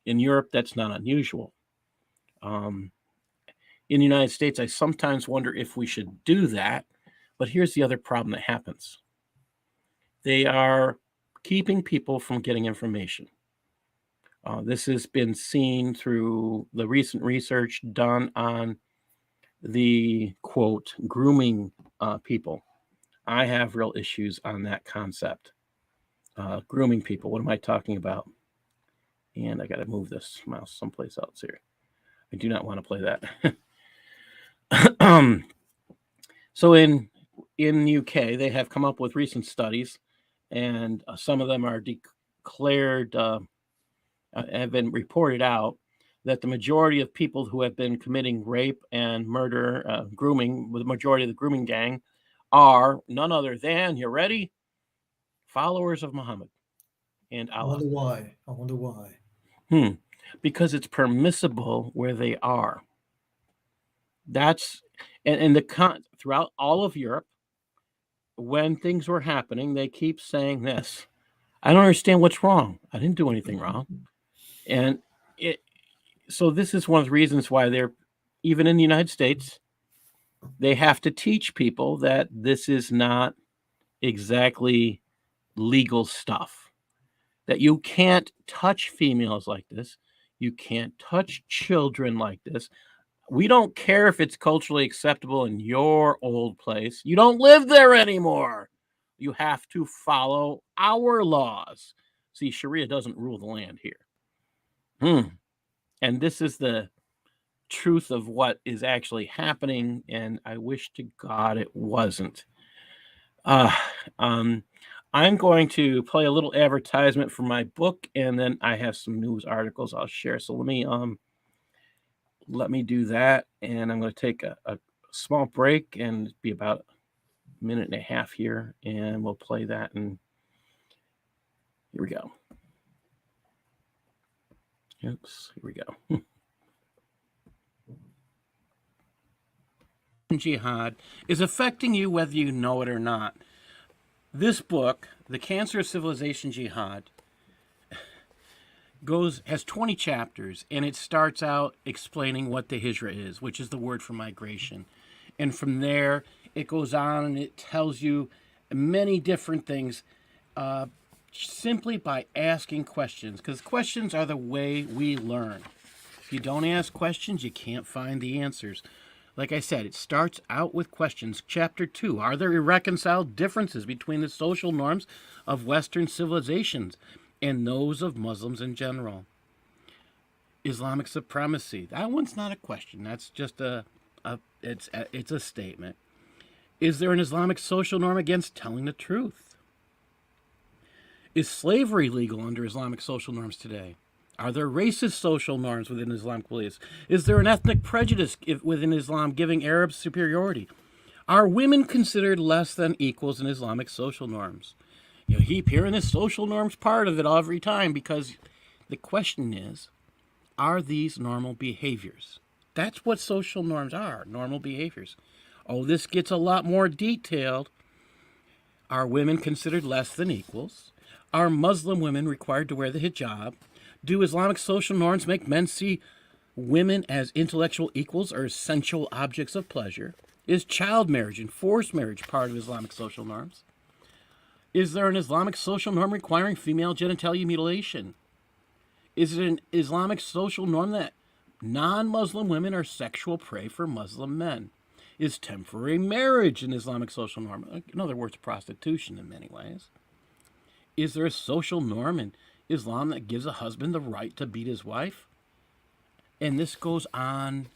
In Europe, that's not unusual. In the United States, I sometimes wonder if we should do that, but here's the other problem that happens. They are keeping people from getting information. This has been seen through the recent research done on the, quote, grooming people. I have real issues on that concept. Grooming people. What am I talking about? And I got to move this mouse someplace else here. I do not want to play that. So in UK, they have come up with recent studies, and some of them are declared, have been reported out, that the majority of people who have been committing rape and murder, grooming, with the majority of the grooming gang, are none other than, you ready? Followers of Muhammad and Allah. I wonder why. Because it's permissible where they are. That's and throughout all of Europe, when things were happening, they keep saying this. I don't understand what's wrong. I didn't do anything wrong. And so this is one of the reasons why they're, even in the United States, they have to teach people that this is not exactly legal stuff, that you can't touch females like this. You can't touch children like this. We don't care if it's culturally acceptable in your old place. You don't live there anymore. You have to follow our laws. See, Sharia doesn't rule the land here. And this is the truth of what is actually happening, and I wish to God it wasn't. I'm going to play a little advertisement for my book, and then I have some news articles I'll share. So let me do that, and I'm going to take a small break and be about a minute and a half here, and we'll play that. And here we go. Oops, here we go. Jihad is affecting you whether you know it or not. This book, The Cancer of Civilization Jihad, has 20 chapters, and it starts out explaining what the Hijrah is, which is the word for migration. And from there, it goes on and it tells you many different things simply by asking questions, because questions are the way we learn. If you don't ask questions, you can't find the answers. Like I said, it starts out with questions. Chapter 2, are there irreconciled differences between the social norms of Western civilizations and those of Muslims in general? Islamic supremacy. That one's not a question. That's just it's a statement. Is there an Islamic social norm against telling the truth? Is slavery legal under Islamic social norms today? Are there racist social norms within Islamic beliefs? Is there an ethnic prejudice within Islam giving Arabs superiority? Are women considered less than equals in Islamic social norms? You keep hearing this social norms part of it every time, because the question is, are these normal behaviors? That's what social norms are, normal behaviors. Oh, this gets a lot more detailed. Are women considered less than equals? Are Muslim women required to wear the hijab? Do Islamic social norms make men see women as intellectual equals or essential objects of pleasure? Is child marriage and forced marriage part of Islamic social norms? Is there an Islamic social norm requiring female genitalia mutilation? Is it an Islamic social norm that non-Muslim women are sexual prey for Muslim men? Is temporary marriage an Islamic social norm? In other words, prostitution in many ways. Is there a social norm in Islam that gives a husband the right to beat his wife? And this goes on.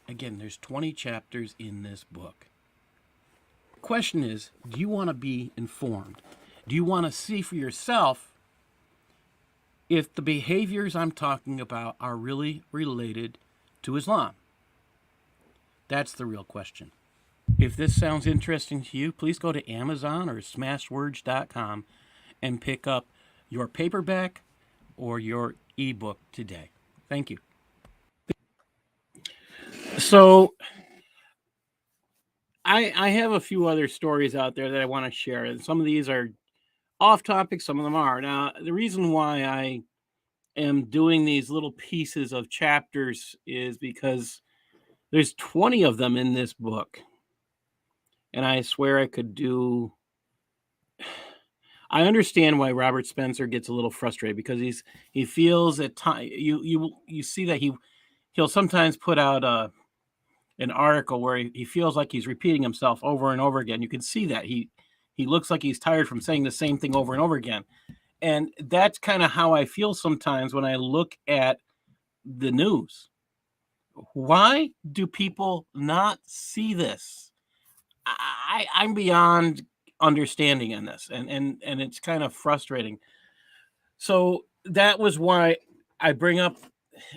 Again, there's 20 chapters in this book. The question is, do you want to be informed? Do you want to see for yourself if the behaviors I'm talking about are really related to Islam? That's the real question. If this sounds interesting to you, please go to Amazon or smashwords.com and pick up your paperback or your ebook today. Thank you. So I have a few other stories out there that I want to share, and some of these are off topic, some of them are. Now, the reason why I am doing these little pieces of chapters is because there's 20 of them in this book, and I swear I could do. I understand why Robert Spencer gets a little frustrated, because he feels at time you see that he'll sometimes put out an article where he feels like he's repeating himself over and over again. You can see that he looks like he's tired from saying the same thing over and over again. And that's kind of how I feel sometimes when I look at the news. Why do people not see this? I'm beyond understanding in this, and it's kind of frustrating. So that was why I bring up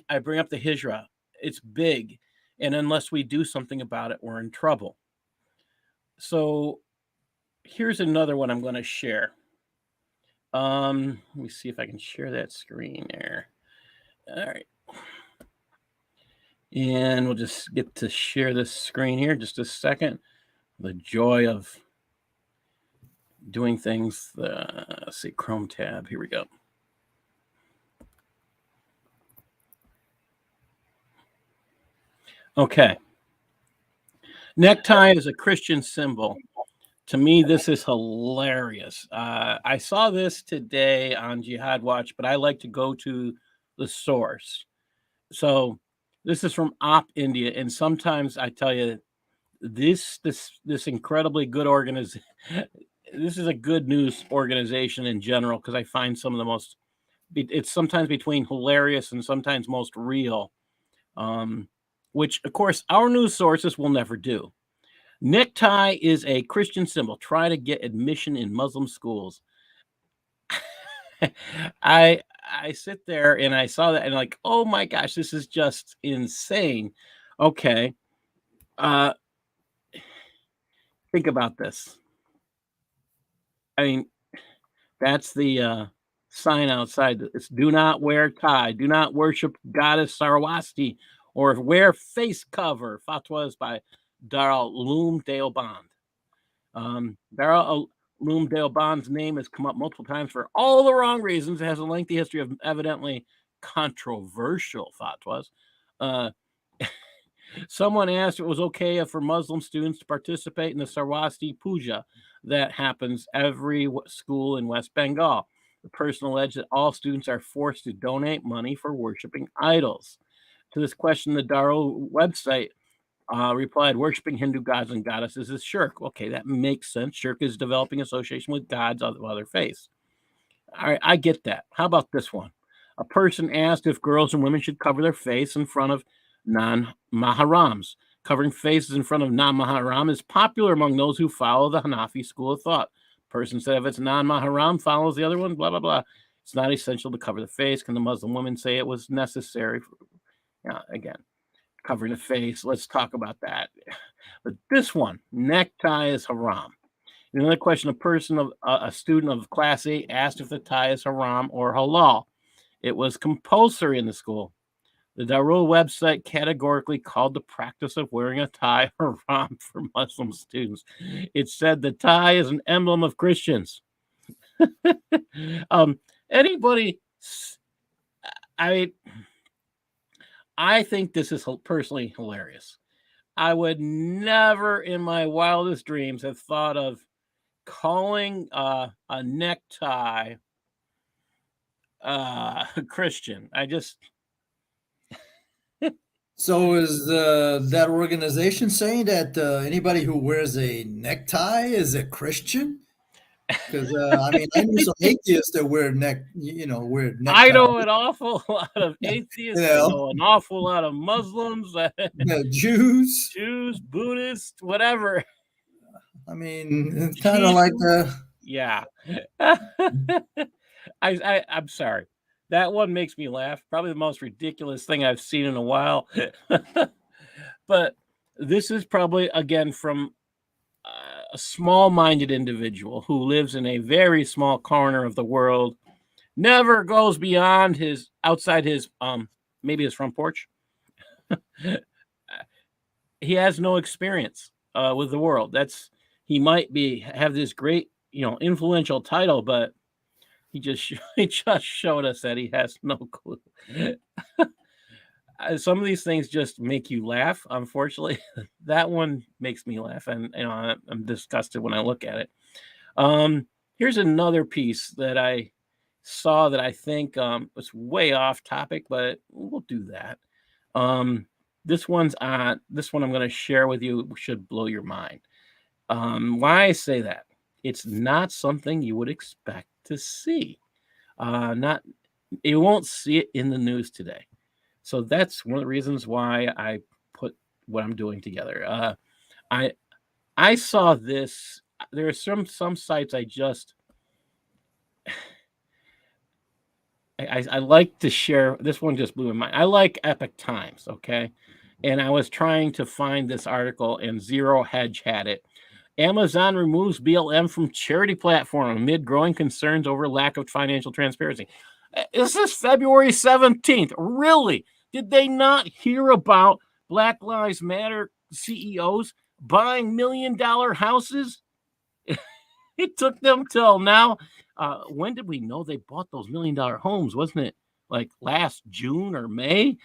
the Hijrah. It's big, and unless we do something about it, we're in trouble. So here's another one I'm going to share. Let me see if I can share that screen there. All right. And we'll just get to share this screen here just a second. The joy of doing things. Let's see, Chrome tab. Here we go. Okay. Necktie is a Christian symbol. To me, this is hilarious. I saw this today on Jihad Watch, but I like to go to the source. So this is from Op India, and sometimes I tell you, this incredibly good organization. This is a good news organization in general, because I find some of the most. It's sometimes between hilarious and sometimes most real, which of course our news sources will never do. Necktie is a Christian symbol. Try to get admission in Muslim schools. I sit there and I saw that and like, oh my gosh, this is just insane. Okay. Think about this. I mean, that's the sign outside. It's do not wear tie, do not worship goddess Sarwasti, or wear face cover. Fatwas by Darul Uloom Deoband. Darul Uloom Deoband's name has come up multiple times for all the wrong reasons. It has a lengthy history of evidently controversial fatwas. Someone asked if it was okay for Muslim students to participate in the Sarwasti Puja that happens every school in West Bengal. The person alleged that all students are forced to donate money for worshiping idols. To this question, the Darul website replied, worshiping Hindu gods and goddesses is shirk. Okay, that makes sense. Shirk is developing association with gods of other faiths. All right, I get that. How about this one? A person asked if girls and women should cover their face in front of non-maharams. Covering faces in front of non-maharam is popular among those who follow the Hanafi school of thought. Person said if it's non-maharam, follows the other one, blah, blah, blah. It's not essential to cover the face. Can the Muslim woman say it was necessary? Again, covering the face. Let's talk about that. But this one, necktie is haram. Another question, a student of class 8 asked if the tie is haram or halal. It was compulsory in the school. The Darul website categorically called the practice of wearing a tie haram for Muslim students. It said the tie is an emblem of Christians. Anybody, I think this is personally hilarious. I would never in my wildest dreams have thought of calling a necktie Christian. So is that organization saying that anybody who wears a necktie is a Christian? Because I know some atheists that wear neckties. I know an awful lot of atheists. I know an awful lot of Muslims, Jews, Buddhists, whatever. I mean, it's kind of like yeah. I'm sorry. That one makes me laugh. Probably the most ridiculous thing I've seen in a while. But this is probably, again, from a small-minded individual who lives in a very small corner of the world, never goes beyond outside his, maybe his front porch. He has no experience with the world. He might have this great, influential title, but he just showed us that he has no clue. Some of these things just make you laugh. Unfortunately, that one makes me laugh, and I'm disgusted when I look at it. Here's another piece that I saw that I think was way off topic, but we'll do that. This one I'm going to share with you should blow your mind. Why I say that? It's not something you would expect to see. You won't see it in the news today. So that's one of the reasons why I put what I'm doing together. I saw this. There are some sites I like to share. This one just blew my mind. I like Epic Times, okay? And I was trying to find this article, and Zero Hedge had it. Amazon removes BLM from charity platform amid growing concerns over lack of financial transparency. This is February 17th. Really? Did they not hear about Black Lives Matter CEOs buying $1 million houses? It took them till now. When did we know they bought those $1 million homes? Wasn't it like last June or May?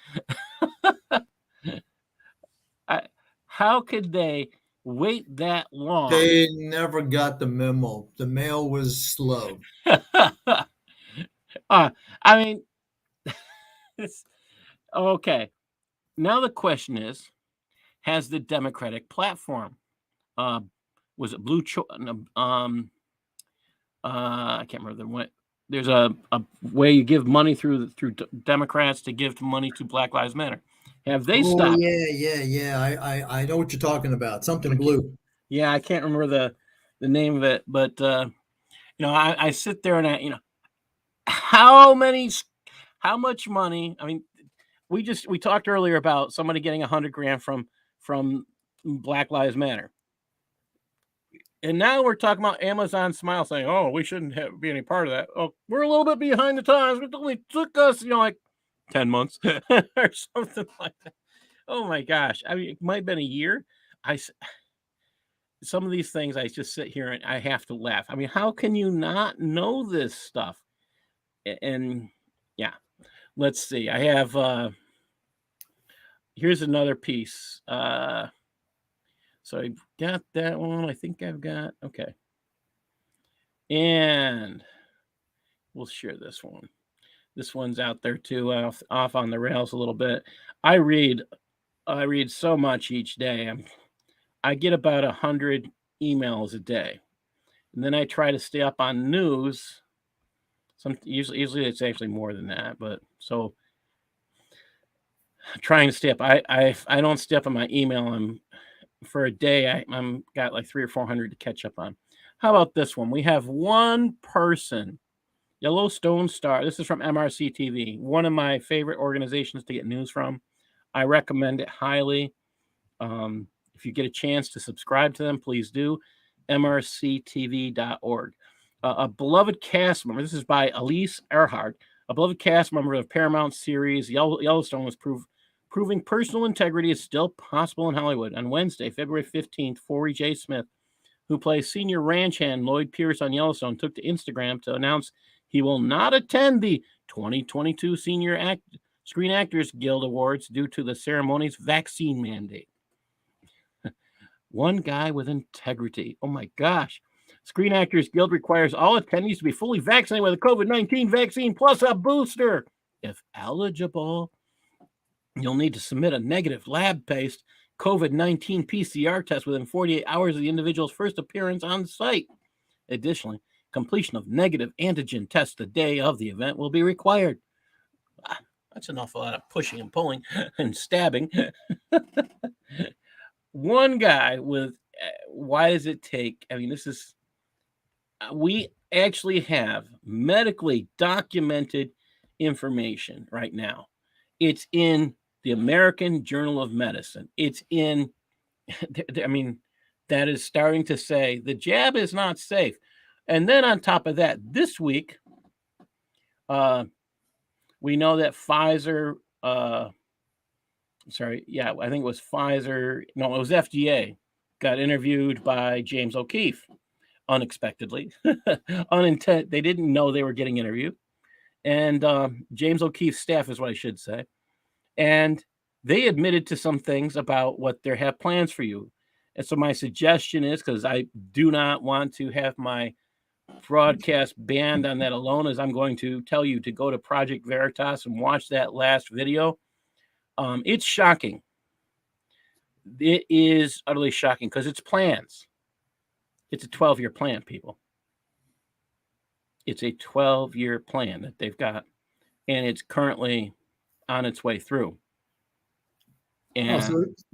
How could they wait that long? They never got the memo. The mail was slow. I mean, okay. Now the question is, has the Democratic platform, was it Blue I can't remember what. There's a way you give money through Democrats to give money to Black Lives Matter. Have they stopped? Yeah. I know what you're talking about. Something blue. Yeah, I can't remember the name of it, but I sit there and how much money? I mean, we talked earlier about somebody getting $100,000 from Black Lives Matter. And now we're talking about Amazon Smile saying, "Oh, we shouldn't be any part of that." Oh, we're a little bit behind the times. It only took us, like 10 months or something like that. Oh my gosh! I mean, it might have been a year. Some of these things, I just sit here and I have to laugh. I mean, how can you not know this stuff? And yeah, let's see. I have. Here's another piece. So I got that one. I think I've got, okay. And we'll share this one. This one's out there too, off on the rails a little bit. I read so much each day. I get about 100 emails a day. And then I try to stay up on news. Usually it's actually more than that, but so trying to stay up. I don't stay up on my email. For a day, I'm got like 300 or 400 to catch up on. How about this one? We have one person, Yellowstone Star. This is from MRC TV, one of my favorite organizations to get news from. I recommend it highly. If you get a chance to subscribe to them, please do. mrctv.org. A beloved cast member. This is by Elise Earhart. A beloved cast member of Paramount series Yellowstone was proving personal integrity is still possible in Hollywood. On Wednesday, February 15th, Forey J. Smith, who plays senior ranch hand Lloyd Pierce on Yellowstone, took to Instagram to announce he will not attend the 2022 Screen Actors Guild Awards due to the ceremony's vaccine mandate. One guy with integrity. Oh my gosh. Screen Actors Guild requires all attendees to be fully vaccinated with a COVID-19 vaccine plus a booster. If eligible, you'll need to submit a negative lab-based COVID-19 PCR test within 48 hours of the individual's first appearance on site. Additionally, completion of negative antigen tests the day of the event will be required. That's an awful lot of pushing and pulling and stabbing. One guy with, why does it take? I mean, we actually have medically documented information right now. It's in the American Journal of Medicine. It's in, I mean, that is starting to say the jab is not safe. And then on top of that, this week, we know that Pfizer, I think it was Pfizer. No, it was FDA. Got interviewed by James O'Keefe unexpectedly. They didn't know they were getting interviewed. And James O'Keefe's staff is what I should say. And they admitted to some things about what they have plans for you. And so my suggestion is, because I do not want to have my broadcast banned on that alone, is I'm going to tell you to go to Project Veritas and watch that last video. It's shocking. It is utterly shocking because it's plans. It's a 12-year plan, people. It's a 12-year plan that they've got, and it's currently on its way through. And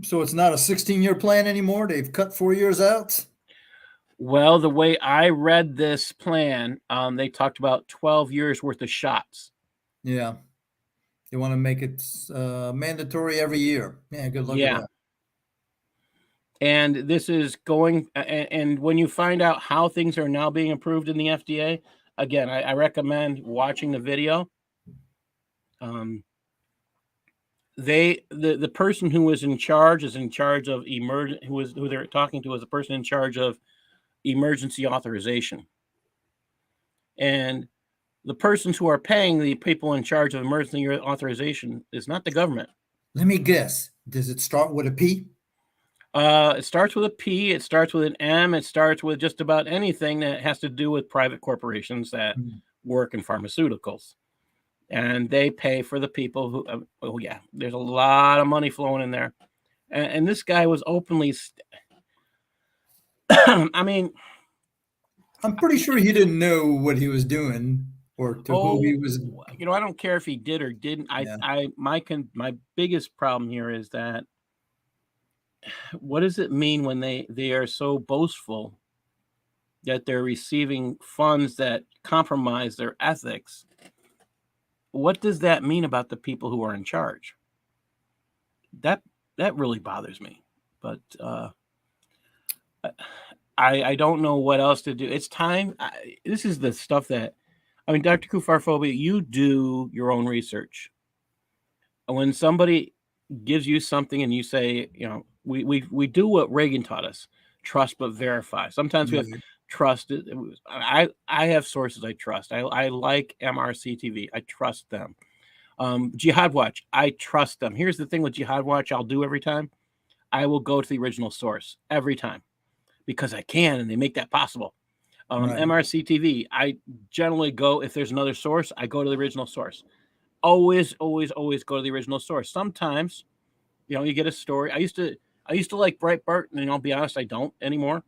so it's not a 16-year plan anymore? They've cut 4 years out? Well, the way I read this plan, they talked about 12 years worth of shots. Yeah. They want to make it mandatory every year. Yeah, good luck with that. And this is going, and when you find out how things are now being approved in the FDA, again, I recommend watching the video. The person who was in charge is in charge of who they're talking to is the person in charge of emergency authorization. And the persons who are paying the people in charge of emergency authorization is not the government. Let me guess. Does it start with a P? It starts with a P. It starts with an M. It starts with just about anything that has to do with private corporations that work in pharmaceuticals. And they pay for the people who, oh yeah, there's a lot of money flowing in there. And this guy was openly, I mean, I'm pretty sure he didn't know what he was doing or to who he was. You know, I don't care if he did or didn't. My biggest problem here is that what does it mean when they are so boastful that they're receiving funds that compromise their ethics? What does that mean about the people who are in charge? That really bothers me. But I don't know what else to do. It's time. This is the stuff that, I mean, Dr. Kufarphobia, you do your own research. When somebody gives you something and you say, you know, we do what Reagan taught us: trust but verify. Sometimes we have trust. I have sources I trust. I like MRCTV. I trust them. Jihad Watch, I trust them. Here's the thing with Jihad Watch, I'll do every time. I will go to the original source every time because I can, and they make that possible. MRCTV, I generally go, if there's another source, I go to the original source. Always go to the original source. Sometimes, you know, you get a story. I used to like Breitbart, and I'll be honest, I don't anymore.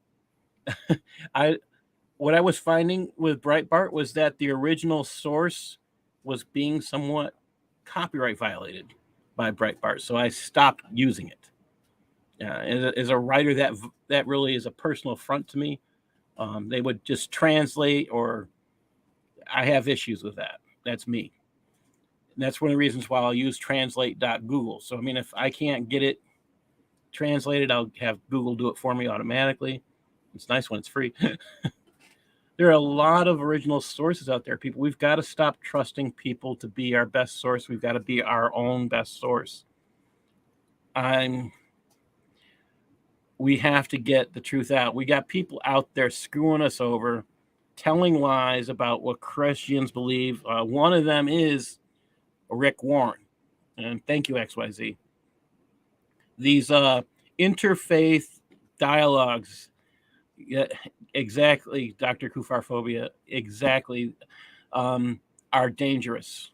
What I was finding with Breitbart was that the original source was being somewhat copyright violated by Breitbart, so I stopped using it. As a writer, that really is a personal affront to me. They would just translate, or I have issues with that. That's me. And that's one of the reasons why I'll use translate.google. So, I mean, if I can't get it translated, I'll have Google do it for me automatically. It's nice when it's free. There are a lot of original sources out there, people. We've got to stop trusting people to be our best source. We've got to be our own best source. We have to get the truth out. We got people out there screwing us over, telling lies about what Christians believe. One of them is Rick Warren. And thank you, XYZ. These interfaith dialogues, exactly, Dr. Kufarphobia, exactly, are dangerous.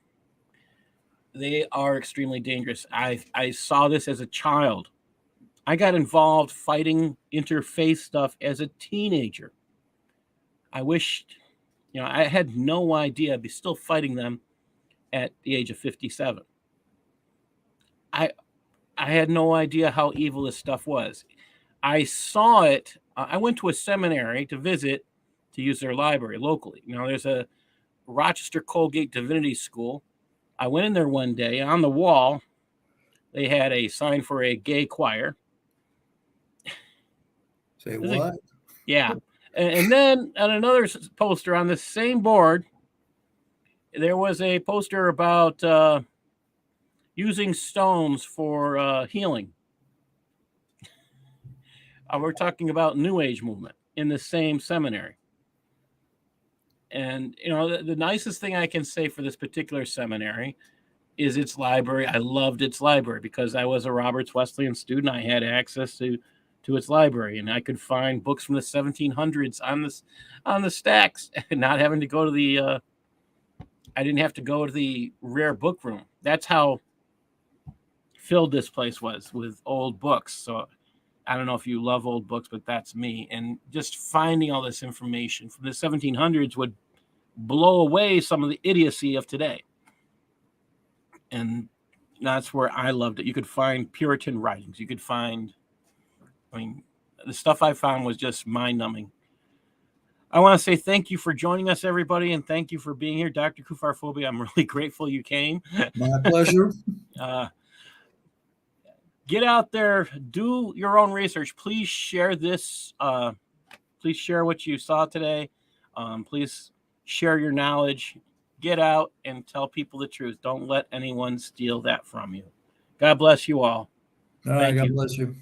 They are extremely dangerous. I saw this as a child. I got involved fighting interfaith stuff as a teenager. I wished, you know, I had no idea I'd be still fighting them at the age of 57. I had no idea how evil this stuff was. I saw it. I went to a seminary to visit, to use their library locally. You know, there's a Rochester Colgate Divinity School. I went in there one day. On the wall, they had a sign for a gay choir. Say what? Yeah. And then on another poster on the same board, there was a poster about using stones for healing. We're talking about New Age movement in the same seminary. And, you know, the nicest thing I can say for this particular seminary is its library. I loved its library because I was a Roberts Wesleyan student. I had access to its library, and I could find books from the 1700s on the stacks, and not having to go to the I didn't have to go to the rare book room. That's how filled this place was with old books. So I don't know if you love old books, but that's me. And just finding all this information from the 1700s would blow away some of the idiocy of today. And that's where I loved it. You could find Puritan writings. You could find, I mean, the stuff I found was just mind-numbing. I want to say thank you for joining us, everybody, and thank you for being here. Dr. Kufarphobia, I'm really grateful you came. My pleasure. Get out there, do your own research. Please share this. Please share what you saw today. Please share your knowledge. Get out and tell people the truth. Don't let anyone steal that from you. God bless you all. All right, God bless you.